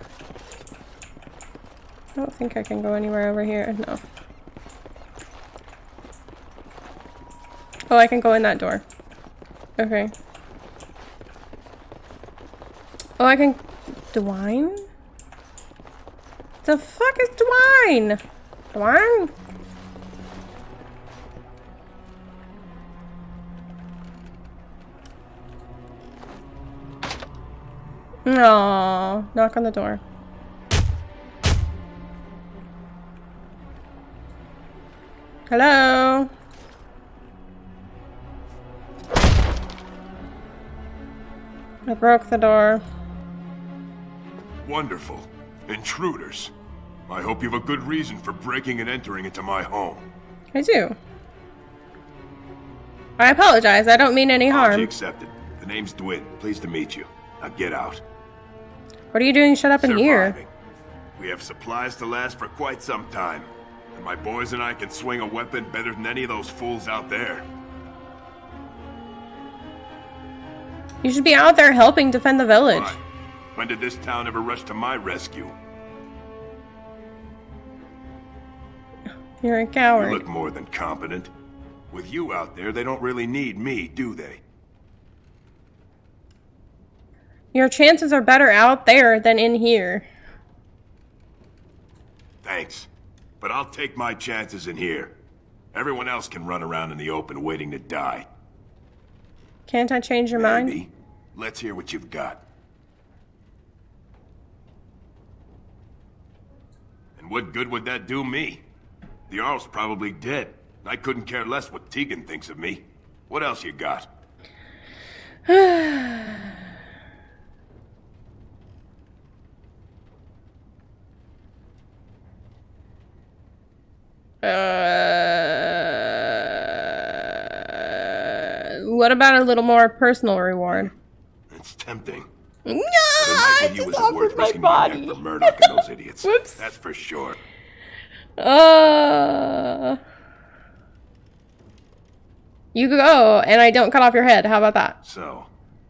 don't think I can go anywhere over here. No. Oh, I can go in that door. Okay. Oh, I can... Dwayne? The fuck is Dwayne? Dwayne? No, knock on the door. Hello? I broke the door. Wonderful. Intruders. I hope you have a good reason for breaking and entering into my home. I do. I apologize. I don't mean any Apology harm. accepted. The name's Dwin. Pleased to meet you. Now get out. What are you doing shut up in here? Surviving. We have supplies to last for quite some time. And my boys and I can swing a weapon better than any of those fools out there. You should be out there helping defend the village. Why? When did this town ever rush to my rescue? You're a coward. You look more than competent. With you out there, they don't really need me, do they? Your chances are better out there than in here. Thanks. But I'll take my chances in here. Everyone else can run around in the open waiting to die. Can't I change your mind? Maybe. Let's hear what you've got. And what good would that do me? The Jarl's probably dead. I couldn't care less what Tegan thinks of me. What else you got? What about a little more personal reward? It's tempting. No, But a night I with you just isn't worth offered my risking my neck body. for Murdoch and those idiots. Whoops. That's for sure. You go, and I don't cut off your head. How about that? So,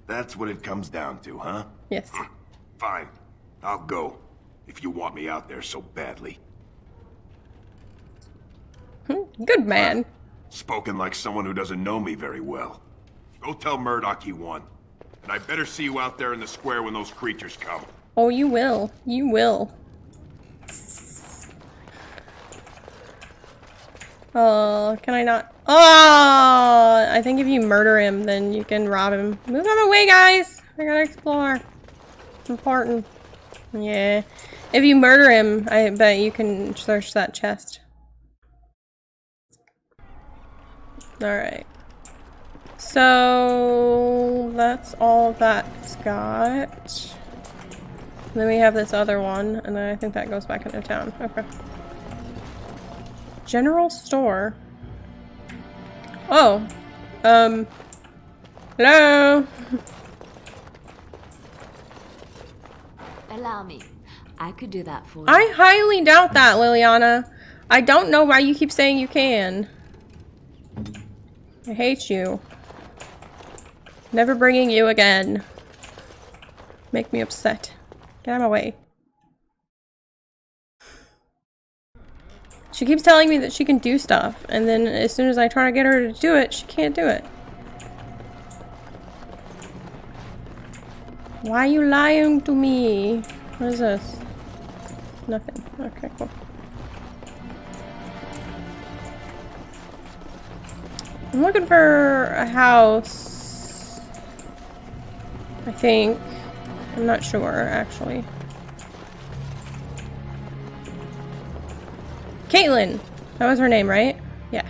that's what it comes down to, huh? Yes. Fine. I'll go. If you want me out there so badly. Good man. Spoken like someone who doesn't know me very well. Go tell Murdoch he won. And I better see you out there in the square when those creatures come. Oh, you will. You will. Oh, can I not? Oh, I think if you murder him, then you can rob him. Move out of the way, guys. I gotta explore. It's important. Yeah. If you murder him, I bet you can search that chest. Alright. So, that's all that's got. Then we have this other one, and then I think that goes back into town. Okay. General store. Oh. Hello? Allow me. I could do that for you. I highly doubt that, Liliana. I don't know why you keep saying you can. I hate you. Never bringing you again. Make me upset. Get out of my way. She keeps telling me that she can do stuff, and then as soon as I try to get her to do it, she can't do it. Why are you lying to me? What is this? Nothing. Okay, cool. I'm looking for a house. I think. I'm not sure, actually. Caitlin! That was her name, right? Yeah.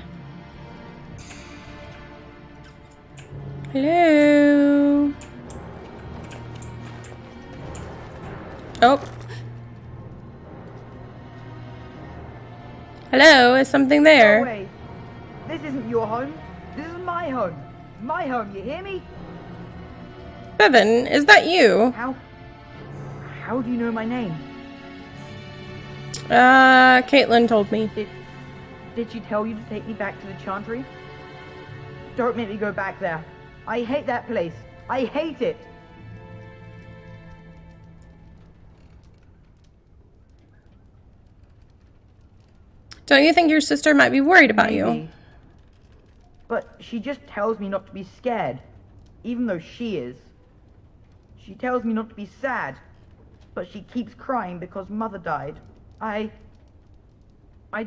Hello? Oh. Hello, is something there? No way. This isn't your home. This is my home. My home, you hear me? Bevan, is that you? How do you know my name? Caitlin told me. Did she tell you to take me back to the Chantry? Don't make me go back there. I hate that place. I hate it. Don't you think your sister might be worried about you? But she just tells me not to be scared, even though she is. She tells me not to be sad, but she keeps crying because Mother died. I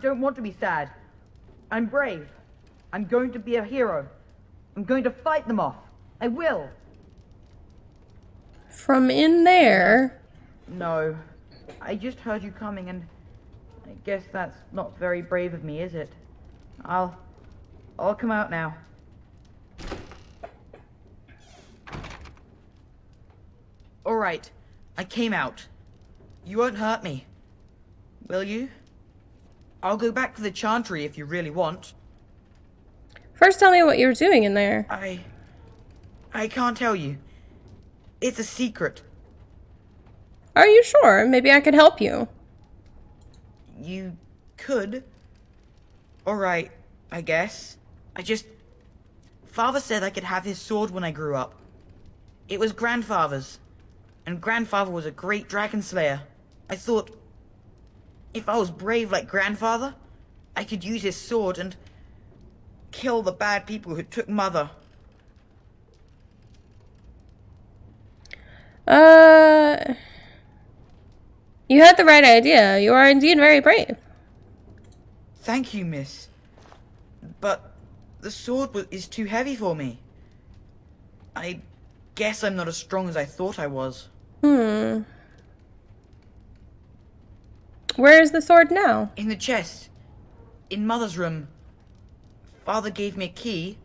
don't want to be sad. I'm brave. I'm going to be a hero. I'm going to fight them off. I will. From in there? No. I just heard you coming and I guess that's not very brave of me, is it? I'll come out now. Alright. I came out. You won't hurt me. Will you? I'll go back to the Chantry if you really want. First tell me what you're doing in there. I can't tell you. It's a secret. Are you sure? Maybe I could help you. You could. Alright, I guess. Father said I could have his sword when I grew up. It was Grandfather's. And Grandfather was a great dragon slayer. I thought, if I was brave like Grandfather, I could use his sword and kill the bad people who took Mother. You had the right idea. You are indeed very brave. Thank you, miss. But the sword is too heavy for me. I guess I'm not as strong as I thought I was. Where is the sword now? In the chest. In Mother's room. Father gave me a key,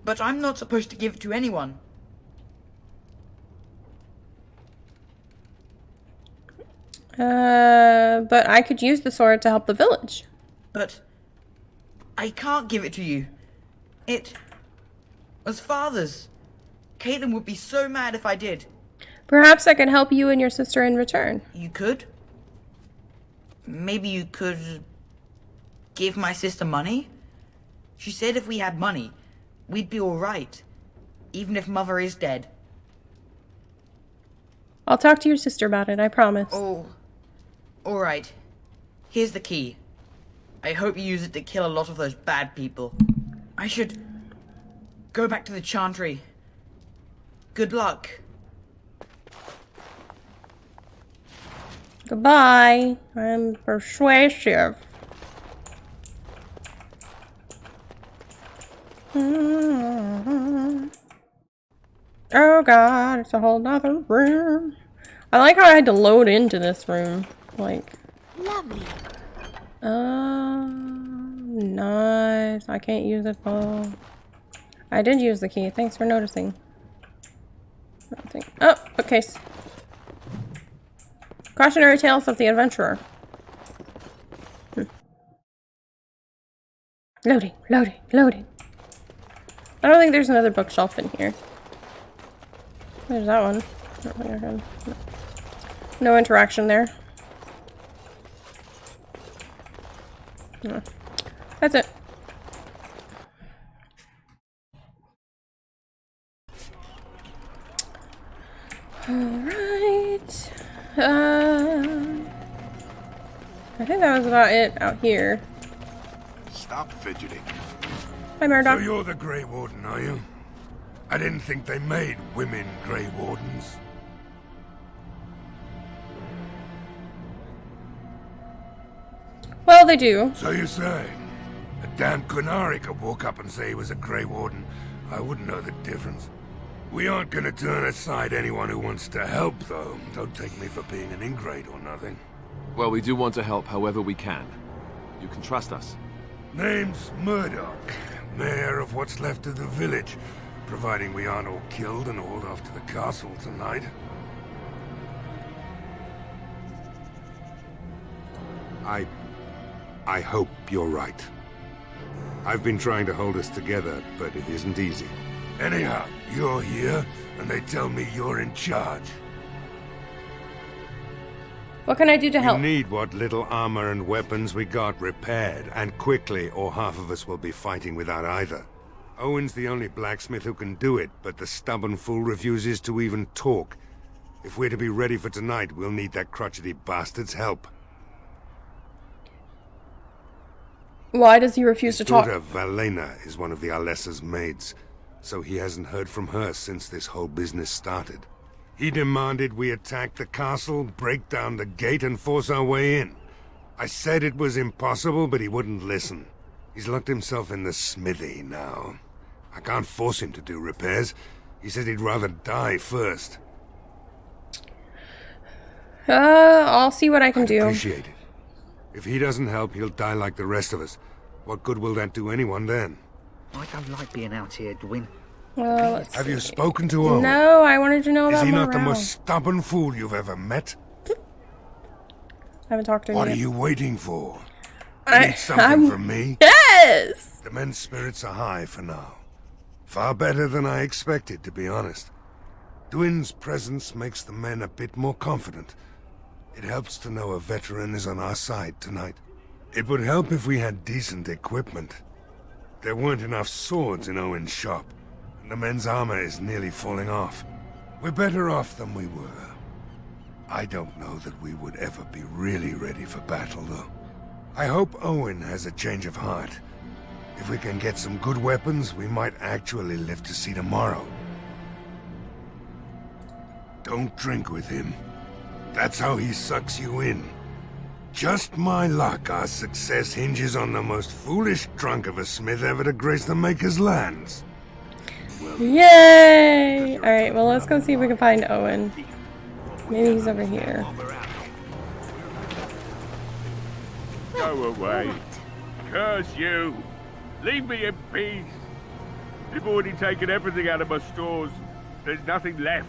but I'm not supposed to give it to anyone. But I could use the sword to help the village. But I can't give it to you. It was Father's. Caitlin would be so mad if I did. Perhaps I can help you and your sister in return. You could? Maybe you could give my sister money? She said if we had money, we'd be alright. Even if Mother is dead. I'll talk to your sister about it, I promise. Oh, alright. Here's the key. I hope you use it to kill a lot of those bad people. I should go back to the Chantry. Good luck. Goodbye. I'm persuasive. Oh god, it's a whole nother room. I like how I had to load into this room. Like. Lovely. Nice. I can't use it though. I did use the key. Thanks for noticing. Nothing. Oh, bookcase. Cautionary tales of the adventurer. Loading, loading, loading. I don't think there's another bookshelf in here. There's that one. No interaction there. No. That's it. Alright. I think that was about it out here. Stop fidgeting. Hi, Murdoch. So you're the Grey Warden, are you? I didn't think they made women Grey Wardens. Well, they do. So you say? A damn Qunari could walk up and say he was a Grey Warden. I wouldn't know the difference. We aren't gonna turn aside anyone who wants to help, though. Don't take me for being an ingrate or nothing. Well, we do want to help however we can. You can trust us. Name's Murdoch, mayor of what's left of the village, providing we aren't all killed and hauled off to the castle tonight. I hope you're right. I've been trying to hold us together, but it isn't easy. Anyhow, you're here, and they tell me you're in charge. What can I do to help? We need what little armor and weapons we got repaired, and quickly, or half of us will be fighting without either. Owen's the only blacksmith who can do it, but the stubborn fool refuses to even talk. If we're to be ready for tonight, we'll need that crotchety bastard's help. Why does he refuse to talk? His daughter, Valena, is one of the Alessa's maids, so he hasn't heard from her since this whole business started. He demanded we attack the castle, break down the gate, and force our way in. I said it was impossible, but he wouldn't listen. He's locked himself in the smithy now. I can't force him to do repairs. He said he'd rather die first. I'll see what I can do. Appreciate it. If he doesn't help, he'll die like the rest of us. What good will that do anyone then? I don't like being out here, Dwin. Well, let's Have see. you spoken to Owen? No, I wanted to know about Is he not morale. the most stubborn fool you've ever met? I haven't talked to him What yet. are you waiting for? You need something from me? Yes! The men's spirits are high for now. Far better than I expected, to be honest. Dwin's presence makes the men a bit more confident. It helps to know a veteran is on our side tonight. It would help if we had decent equipment. There weren't enough swords in Owen's shop, and the men's armor is nearly falling off. We're better off than we were. I don't know that we would ever be really ready for battle, though. I hope Owen has a change of heart. If we can get some good weapons, we might actually live to see tomorrow. Don't drink with him. That's how he sucks you in. Just my luck, our success hinges on the most foolish drunk of a smith ever to grace the Maker's lands. Yay! Alright, well, let's go see if we can find Owen. Maybe he's over here. Go away. Curse you. Leave me in peace. You've already taken everything out of my stores. There's nothing left.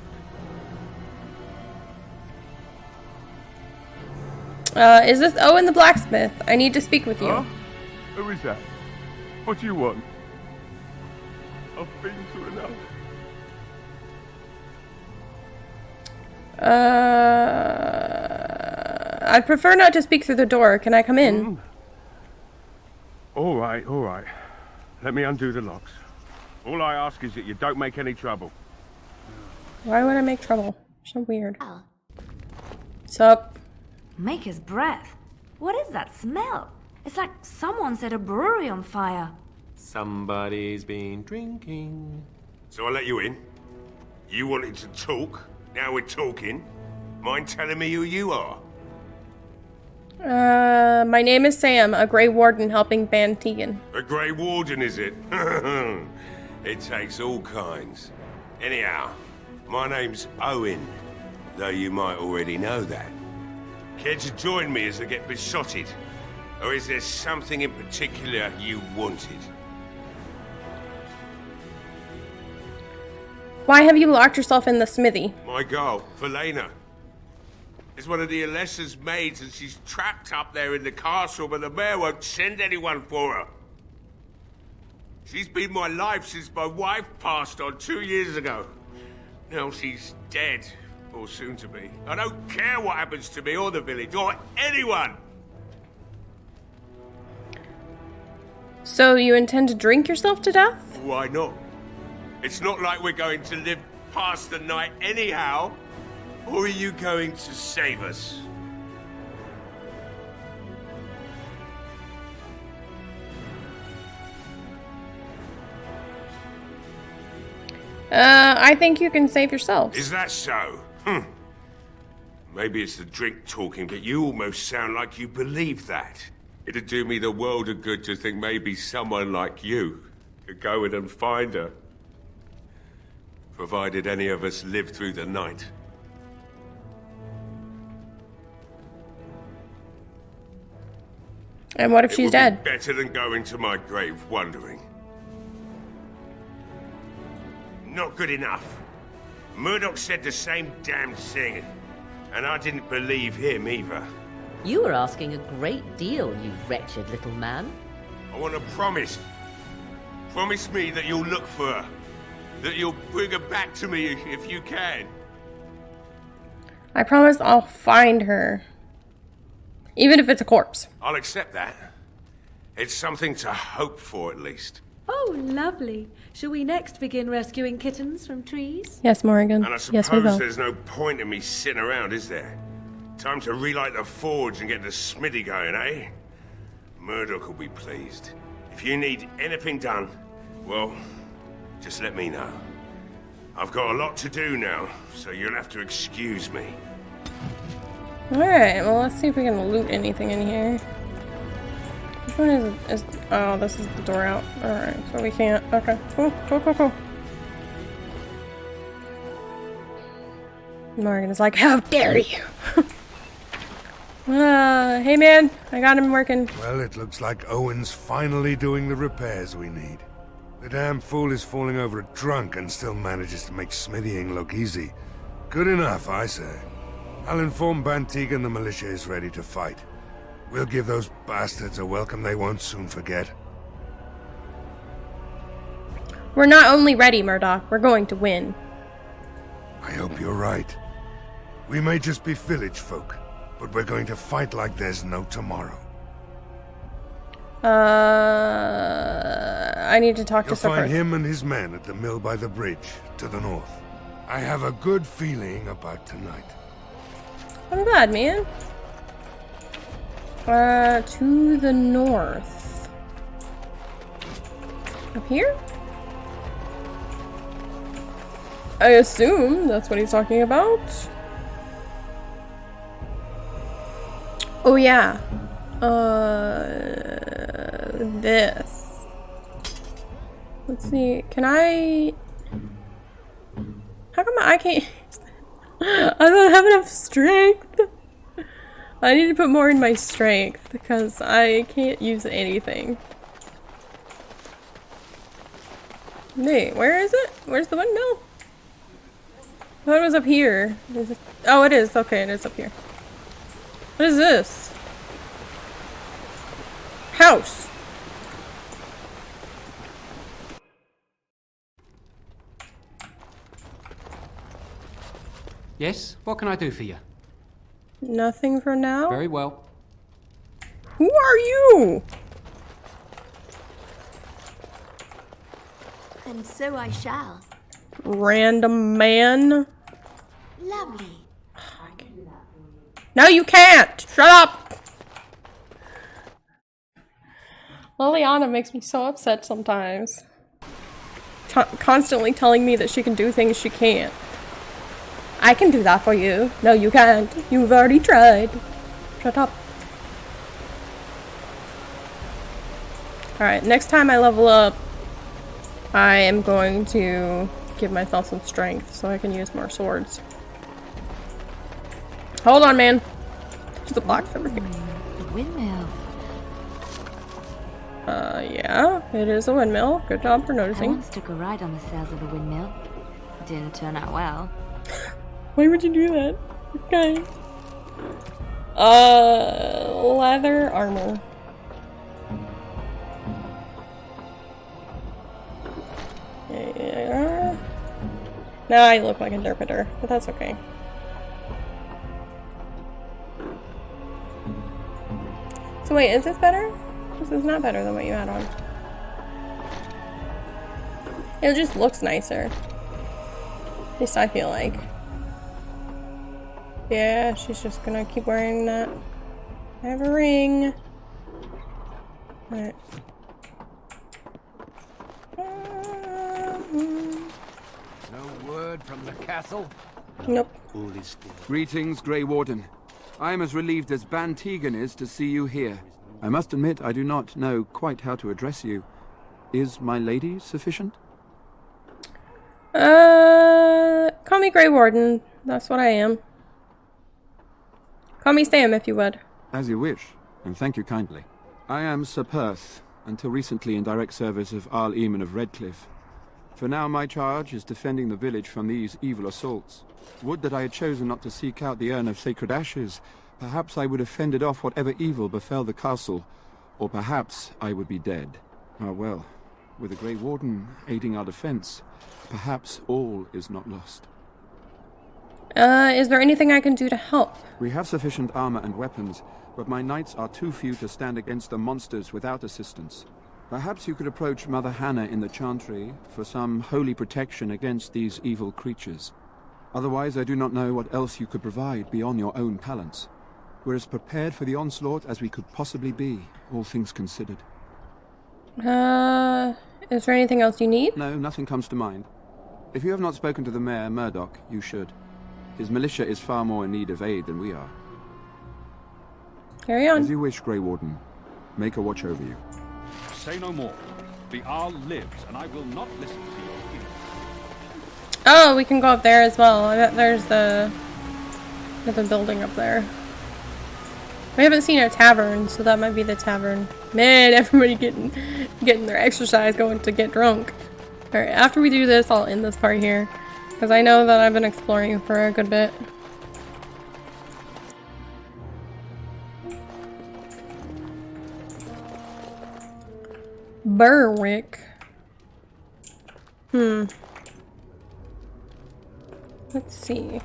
Is this Owen the blacksmith? I need to speak with you. Huh? Who is that? What do you want? I've been through enough. I'd prefer not to speak through the door. Can I come in? All right, all right. Let me undo the locks. All I ask is that you don't make any trouble. Why would I make trouble? So weird. Sup? Maker's breath. What is that smell? It's like someone set a brewery on fire. Somebody's been drinking. So I let you in. You wanted to talk. Now we're talking. Mind telling me who you are? My name is Sam, a Grey Warden helping Ban Tegan. A Grey Warden, is it? It takes all kinds. Anyhow, my name's Owen, though you might already know that. Care to join me as I get besotted? Or is there something in particular you wanted? Why have you locked yourself in the smithy? My girl, Valena. Is one of the Alessa's maids and she's trapped up there in the castle, but the mayor won't send anyone for her. She's been my life since my wife passed on 2 years ago. Now she's dead, or soon to be. I don't care what happens to me or the village, or anyone! So you intend to drink yourself to death? Why not? It's not like we're going to live past the night anyhow. Or are you going to save us? I think you can save yourself. Is that so? Maybe it's the drink talking, but you almost sound like you believe that. It'd do me the world of good to think maybe someone like you could go in and find her. Provided any of us live through the night. And what if she's dead? Better than going to my grave wondering. Not good enough. Murdoch said the same damn thing, and I didn't believe him either. You were asking a great deal, you wretched little man. I want a promise. Promise me that you'll look for her. That you'll bring her back to me if you can. I promise I'll find her. Even if it's a corpse. I'll accept that. It's something to hope for, at least. Oh, lovely. Shall we next begin rescuing kittens from trees? Yes, Morrigan. And I Yes, we suppose will. there's no point in me sitting around, is there? Time to relight the forge and get the smithy going, eh? Murdoch will be pleased. If you need anything done, well, just let me know. I've got a lot to do now, so you'll have to excuse me. Alright, well let's see if we can loot anything in here. Which one is oh, this is the door out. Alright, so we can't. Okay, cool. Morgan is like, how dare you! Hey man, I got him working. Well, it looks like Owen's finally doing the repairs we need. The damn fool is falling over drunk and still manages to make smithying look easy. Good enough, I say. I'll inform Bantig and the militia is ready to fight. We'll give those bastards a welcome they won't soon forget. We're not only ready, Murdoch, we're going to win. I hope you're right. We may just be village folk, but we're going to fight like there's no tomorrow. I need to talk You'll to Sir find first. him and his men at the mill by the bridge, to the north. I have a good feeling about tonight. I'm glad, man. To the north. Up here? I assume that's what he's talking about. Oh yeah. This. Let's see. Can I... How come I can't... I don't have enough strength. I need to put more in my strength because I can't use anything. Wait, where is it? Where's the windmill? I thought it was up here. Is it... Oh, it is. Okay, it is up here. What is this? House. Yes? What can I do for you? Nothing for now. Very well. Who are you? And so I shall. Random man. Lovely. No, you can't! Shut up! Liliana makes me so upset sometimes. Constantly telling me that she can do things she can't. I can do that for you. No, you can't. You've already tried. Shut up. Alright, next time I level up, I am going to give myself some strength so I can use more swords. Hold on, man. There's the box over here. The windmill. Yeah, it is a windmill. Good job for I noticing. once took a ride on the sails of the windmill. Didn't turn out well. Why would you do that? Okay. Leather armor. Now I look like a derpiter, but that's okay. So wait, is this better? This is not better than what you had on. It just looks nicer. At least I feel like. Yeah, she's just gonna keep wearing that. I have a ring. Alright. No word from the castle? Nope. All is still. Greetings, Grey Warden. I am as relieved as Ban Tegan is to see you here. I must admit I do not know quite how to address you. Is my lady sufficient? Call me Grey Warden. That's what I am. Call me Sam if you would. As you wish, and thank you kindly. I am Sir Perth, until recently in direct service of Arl Eamon of Redcliffe. For now my charge is defending the village from these evil assaults. Would that I had chosen not to seek out the urn of sacred ashes. Perhaps I would have fended off whatever evil befell the castle, or perhaps I would be dead. Ah well, with the Grey Warden aiding our defense, perhaps all is not lost. Is there anything I can do to help? We have sufficient armor and weapons, but my knights are too few to stand against the monsters without assistance. Perhaps you could approach Mother Hannah in the Chantry for some holy protection against these evil creatures. Otherwise, I do not know what else you could provide beyond your own talents. We're as prepared for the onslaught as we could possibly be, all things considered. Is there anything else you need? No, nothing comes to mind. If you have not spoken to the Mayor, Murdoch, you should. His militia is far more in need of aid than we are. Carry on. As you wish, Grey Warden. Make a watch over you. Say no more. The Arl lives, and I will not listen to your feelings. Oh, we can go up there as well. I bet there's the building up there. We haven't seen a tavern, so that might be the tavern. Man, everybody getting their exercise going to get drunk. Alright, after we do this, I'll end this part here. Because I know that I've been exploring for a good bit. Berwick. Let's see.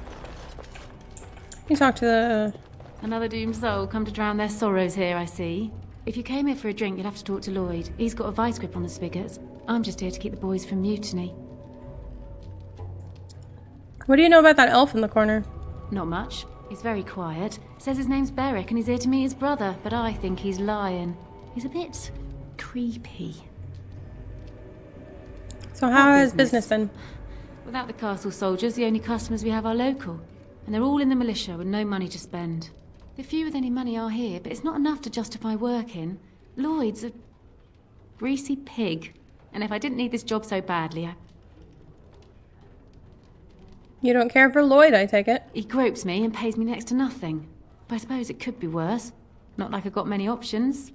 You talk to the... Another doomed soul come to drown their sorrows here, I see. If you came here for a drink, you'd have to talk to Lloyd. He's got a vice grip on the spigots. I'm just here to keep the boys from mutiny. What do you know about that elf in the corner? Not much. He's very quiet. Says his name's Beric and he's here to meet his brother, but I think he's lying. He's a bit... creepy. So how has business been? Without the castle soldiers, the only customers we have are local. And they're all in the militia with no money to spend. The few with any money are here, but it's not enough to justify working. Lloyd's a... greasy pig. And if I didn't need this job so badly, You don't care for Lloyd, I take it? He gropes me and pays me next to nothing. But I suppose it could be worse. Not like I've got many options.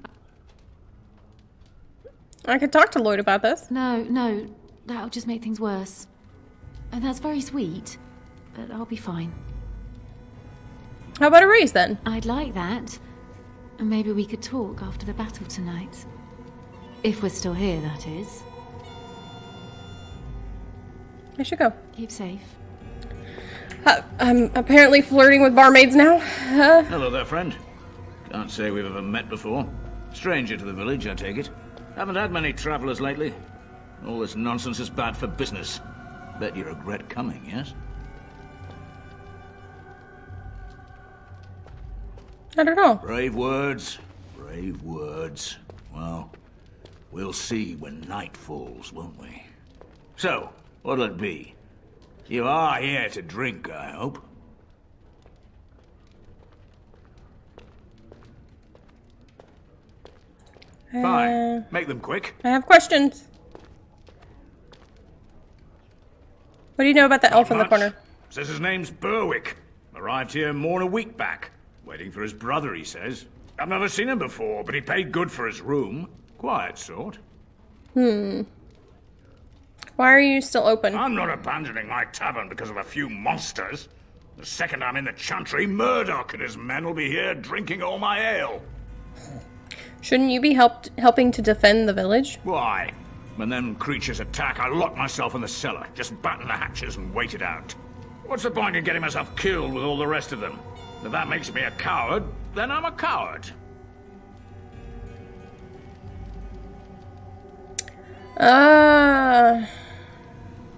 I could talk to Lloyd about this. No. That'll just make things worse. And that's very sweet, but I'll be fine. How about a race then? I'd like that. And maybe we could talk after the battle tonight. If we're still here, that is. I should go. Keep safe. I'm apparently flirting with barmaids now. Hello there, friend. Can't say we've ever met before. Stranger to the village, I take it. Haven't had many travellers lately. All this nonsense is bad for business. Bet you regret coming, yes? I don't know. Brave words. Brave words. Well, we'll see when night falls, won't we? So, what'll it be? You are here to drink, I hope. Fine. Make them quick. I have questions. What do you know about the elf in the corner? Says his name's Berwick. Arrived here more than a week back. Waiting for his brother, he says. I've never seen him before, but he paid good for his room. Quiet sort. Why are you still open? I'm not abandoning my tavern because of a few monsters. The second I'm in the Chantry, Murdoch and his men will be here drinking all my ale. Shouldn't you be helping to defend the village? Why? When them creatures attack, I lock myself in the cellar, just batten the hatches and wait it out. What's the point in getting myself killed with all the rest of them? If that makes me a coward, then I'm a coward.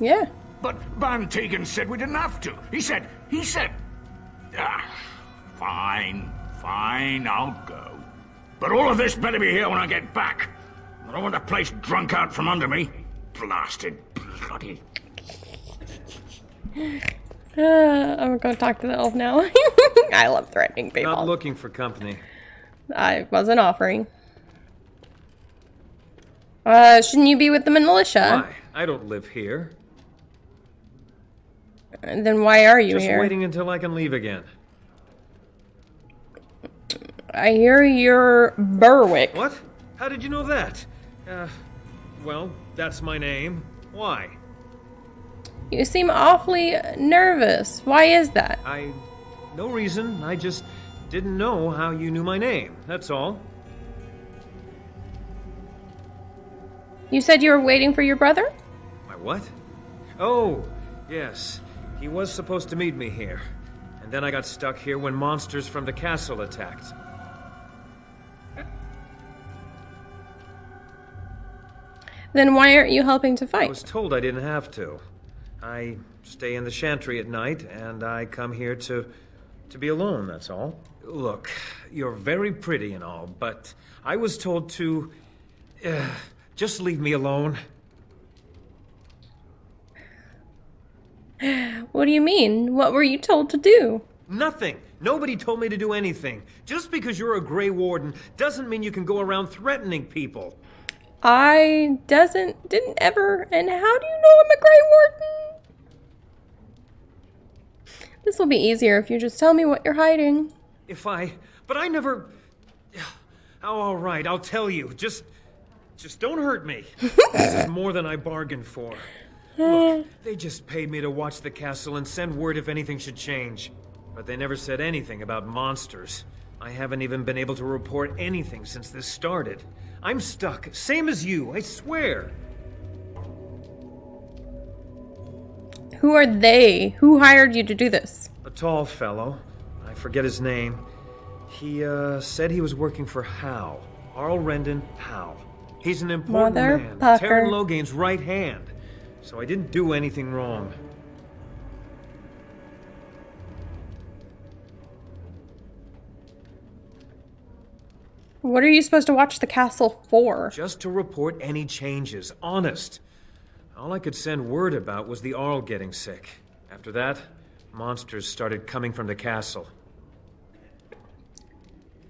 Yeah. But Van Tegan said we didn't have to. He said, fine, I'll go. But all of this better be here when I get back. I don't want the place drunk out from under me. Blasted bloody... I'm gonna talk to the elf now. I love threatening people. Not looking for company. I wasn't offering. Shouldn't you be with the militia? Why? I don't live here. Then why are you Just here? waiting until I can leave again. I hear you're Berwick. What? How did you know that? Well, that's my name. Why? You seem awfully nervous. Why is that? No reason. I just didn't know how you knew my name. That's all. You said you were waiting for your brother? My what? Oh, yes. He was supposed to meet me here. And then I got stuck here when monsters from the castle attacked. Then why aren't you helping to fight? I was told I didn't have to. I stay in the chantry at night, and I come here to be alone, that's all. Look, you're very pretty and all, but I was told to... just leave me alone. What do you mean? What were you told to do? Nothing. Nobody told me to do anything. Just because you're a Grey Warden doesn't mean you can go around threatening people. I didn't ever, and how do you know I'm a Grey Warden? This will be easier if you just tell me what you're hiding. But I never... Oh, all right, I'll tell you. Just don't hurt me. This is more than I bargained for. Look, they just paid me to watch the castle and send word if anything should change. But they never said anything about monsters. I haven't even been able to report anything since this started. I'm stuck, same as you, I swear. Who are they? Who hired you to do this? A tall fellow. I forget his name. He, said he was working for Hal. Arl Rendon Hal. He's an important man. Terran Loghain's right hand. So I didn't do anything wrong. What are you supposed to watch the castle for? Just to report any changes, honest. All I could send word about was the Arl getting sick. After that, monsters started coming from the castle.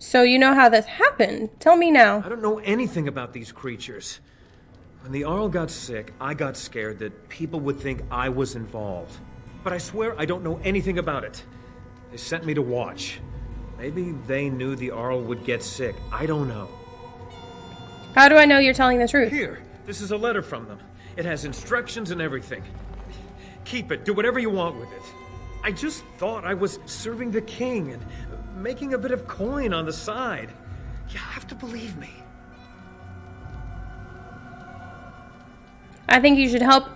So you know how this happened. Tell me now. I don't know anything about these creatures. When the Arl got sick, I got scared that people would think I was involved. But I swear I don't know anything about it. They sent me to watch. Maybe they knew the Arl would get sick. I don't know. How do I know you're telling the truth? Here, this is a letter from them. It has instructions and everything. Keep it. Do whatever you want with it. I just thought I was serving the king and making a bit of coin on the side. You have to believe me. I think you should help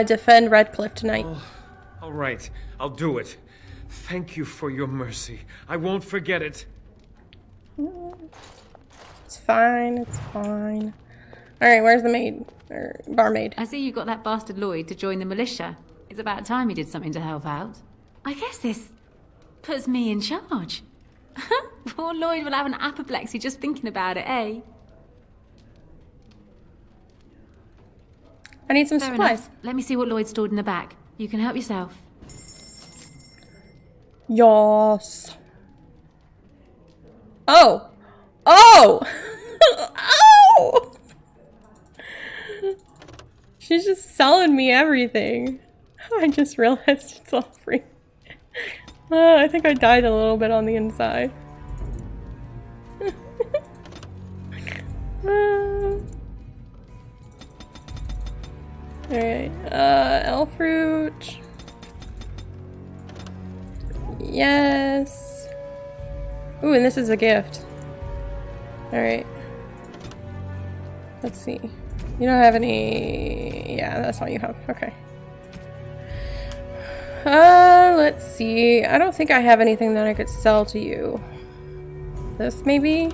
defend Redcliffe tonight. Oh, all right, I'll do it. Thank you for your mercy. I won't forget it. It's fine, it's fine. Alright, where's the maid? Or barmaid? I see you got that bastard Lloyd to join the militia. It's about time he did something to help out. I guess this puts me in charge. Poor Lloyd will have an apoplexy just thinking about it, eh? I need some Fair supplies. enough. Let me see what Lloyd stored in the back. You can help yourself. Yes. Oh! Oh! Oh! She's just selling me everything. I just realized it's all free. I think I died a little bit on the inside. Alright, elf fruit. Yes. Ooh, and this is a gift. Alright. Let's see. You don't have any... Yeah, that's all you have. Okay. Let's see. I don't think I have anything that I could sell to you. This, maybe?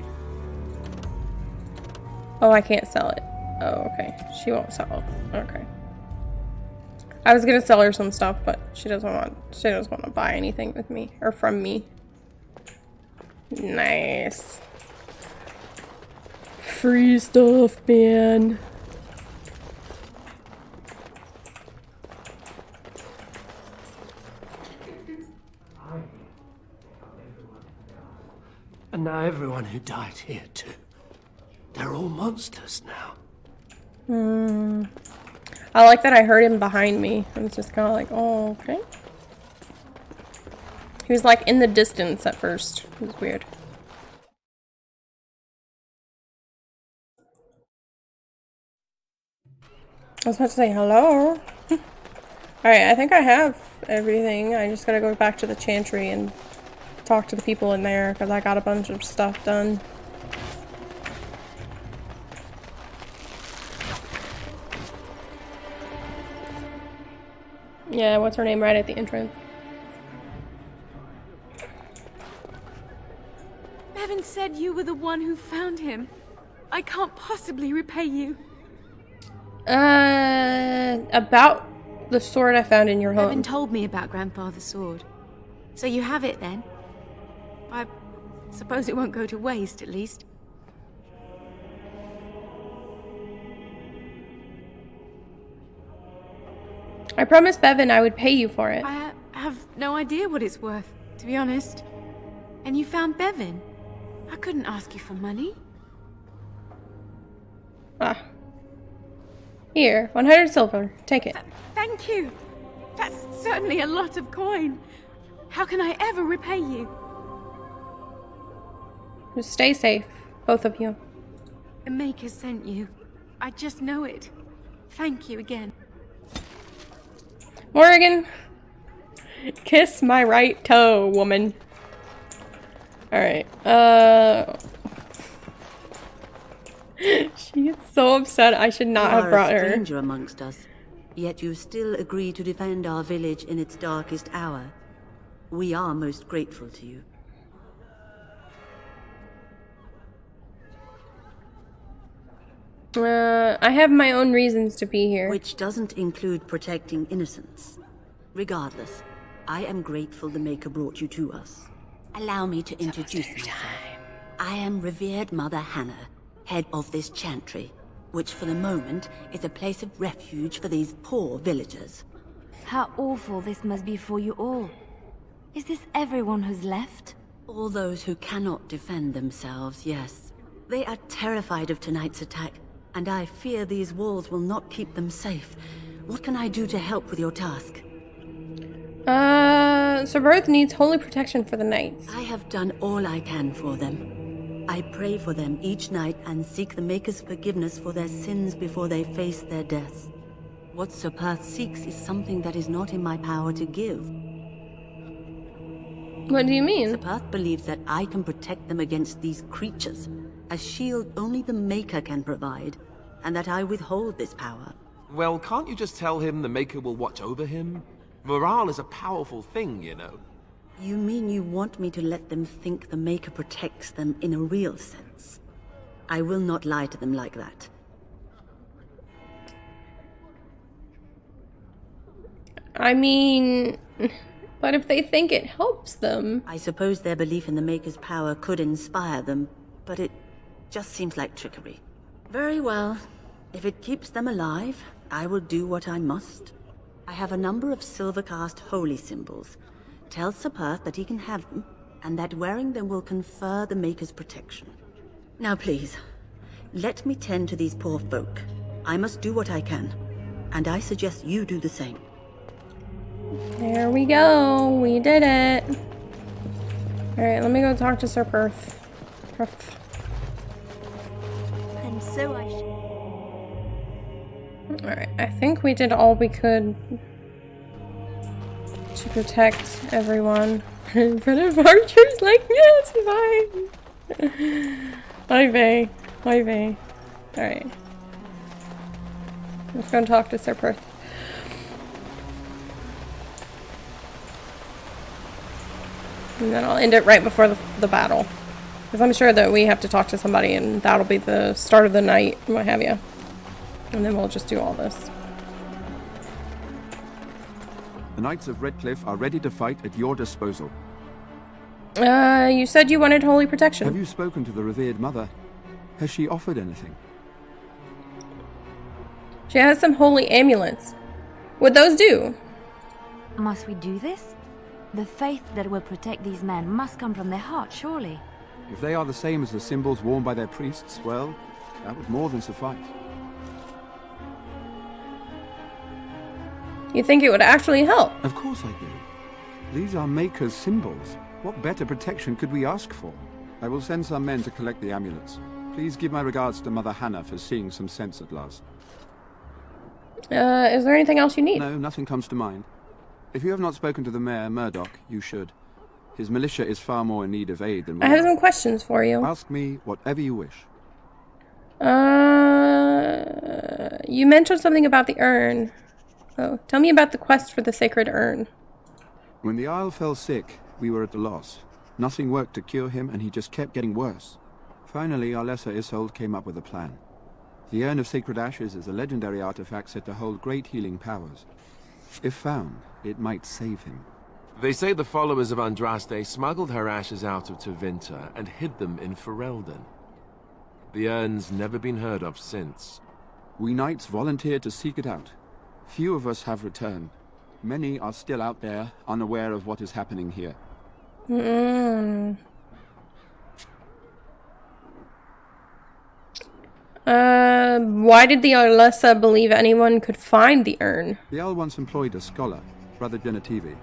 Oh, I can't sell it. Oh, okay. She won't sell it. Okay. I was gonna sell her some stuff, but she doesn't want to buy anything with me or from me. Nice. Free stuff, man. And now everyone who died here too. They're all monsters now. I like that I heard him behind me. I was just kind of like, oh, okay. He was like in the distance at first. It was weird. I was about to say hello. Alright, I think I have everything. I just gotta go back to the chantry and talk to the people in there because I got a bunch of stuff done. Yeah, what's her name right at the entrance? Bevan said you were the one who found him. I can't possibly repay you. About the sword I found in your home. Bevan told me about Grandfather's sword. So you have it then? I suppose it won't go to waste, at least. I promised Bevan I would pay you for it. I have no idea what it's worth, to be honest. And you found Bevan? I couldn't ask you for money. Ah. Here, 100 silver. Take it. Thank you. That's certainly a lot of coin. How can I ever repay you? Just stay safe, both of you. The Maker sent you. I just know it. Thank you again. Morrigan, kiss my right toe, woman. Alright, she is so upset. I should not have brought You are her. a stranger amongst us, yet you still agree to defend our village in its darkest hour. We are most grateful to you. I have my own reasons to be here. Which doesn't include protecting innocents. Regardless, I am grateful the Maker brought you to us. Allow me to introduce myself. I am revered Mother Hannah, head of this chantry, which for the moment is a place of refuge for these poor villagers. How awful this must be for you all. Is this everyone who's left? All those who cannot defend themselves, yes. They are terrified of tonight's attack, and I fear these walls will not keep them safe. What can I do to help with your task? Sir Berth needs holy protection for the knights. I have done all I can for them. I pray for them each night and seek the Maker's forgiveness for their sins before they face their deaths. What Sir Perth seeks is something that is not in my power to give. What do you mean? Sir Perth believes that I can protect them against these creatures, a shield only the Maker can provide, and that I withhold this power. Well, can't you just tell him the Maker will watch over him? Morale is a powerful thing, you know. You mean you want me to let them think the Maker protects them in a real sense? I will not lie to them like that. I mean, but if they think it helps them... I suppose their belief in the Maker's power could inspire them, but it just seems like trickery. Very well. If it keeps them alive, I will do what I must. I have a number of silver-cast holy symbols. Tell Sir Perth that he can have them, and that wearing them will confer the Maker's protection. Now please, let me tend to these poor folk. I must do what I can, and I suggest you do the same. There we go. We did it. Alright, let me go talk to Sir Perth. And so I Alright, I think we did all we could to protect everyone in front of archers. Like, yes, fine. Oy vey. Oy vey. Alright. Let's go and talk to Sir Perth. And then I'll end it right before the battle. Because I'm sure that we have to talk to somebody and that'll be the start of the night and what have you. And then we'll just do all this. The Knights of Redcliffe are ready to fight at your disposal. You said you wanted holy protection. Have you spoken to the revered mother? Has she offered anything? She has some holy amulets. What'd those do? Must we do this? The faith that will protect these men must come from their heart, surely. If they are the same as the symbols worn by their priests, well, that would more than suffice. You think it would actually help? Of course I do. These are Maker's symbols. What better protection could we ask for? I will send some men to collect the amulets. Please give my regards to Mother Hannah for seeing some sense at last. Is there anything else you need? No, nothing comes to mind. If you have not spoken to the Mayor, Murdoch, you should. His militia is far more in need of aid than we I have are. some questions for you. Ask me whatever you wish. You mentioned something about the urn. Oh, tell me about the quest for the sacred urn. When the Isle fell sick, we were at a loss. Nothing worked to cure him, and he just kept getting worse. Finally, our lesser Isolde came up with a plan. The Urn of Sacred Ashes is a legendary artifact said to hold great healing powers. If found, it might save him. They say the followers of Andraste smuggled her ashes out of Tevinter and hid them in Ferelden. The urn's never been heard of since. We knights volunteered to seek it out. Few of us have returned. Many are still out there, unaware of what is happening here. Why did the Arlessa believe anyone could find the urn? The Owl once employed a scholar, Brother Genetivi.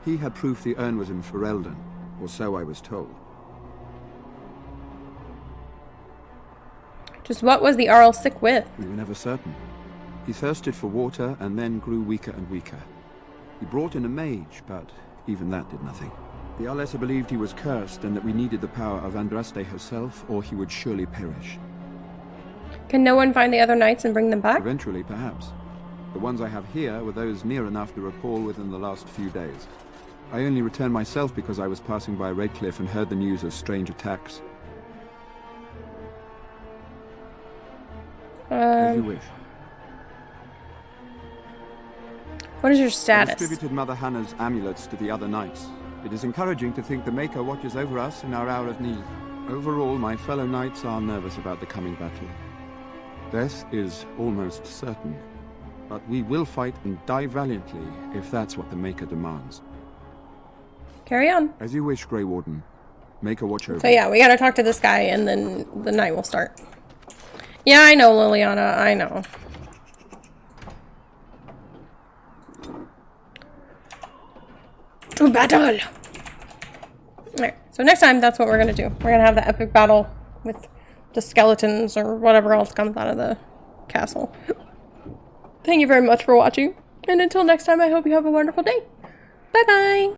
He had proof the urn was in Ferelden, or so I was told. Just what was the Arl sick with? We were never certain. He thirsted for water and then grew weaker and weaker. He brought in a mage, but even that did nothing. The Arlessa believed he was cursed and that we needed the power of Andraste herself, or he would surely perish. Can no one find the other knights and bring them back? Eventually, perhaps. The ones I have here were those near enough to recall within the last few days. I only returned myself because I was passing by Redcliffe and heard the news of strange attacks. As you wish. What is your I status? distributed Mother Hannah's amulets to the other knights. It is encouraging to think the Maker watches over us in our hour of need. Overall, my fellow knights are nervous about the coming battle. Death is almost certain, but we will fight and die valiantly if that's what the Maker demands. Carry on. As you wish, Grey Warden. Maker watch over. So yeah, we gotta talk to this guy and then the night will start. Yeah, I know, Liliana, I know. To battle! Alright, so next time, that's what we're gonna do. We're gonna have the epic battle with the skeletons or whatever else comes out of the castle. Thank you very much for watching, and until next time, I hope you have a wonderful day. Bye-bye!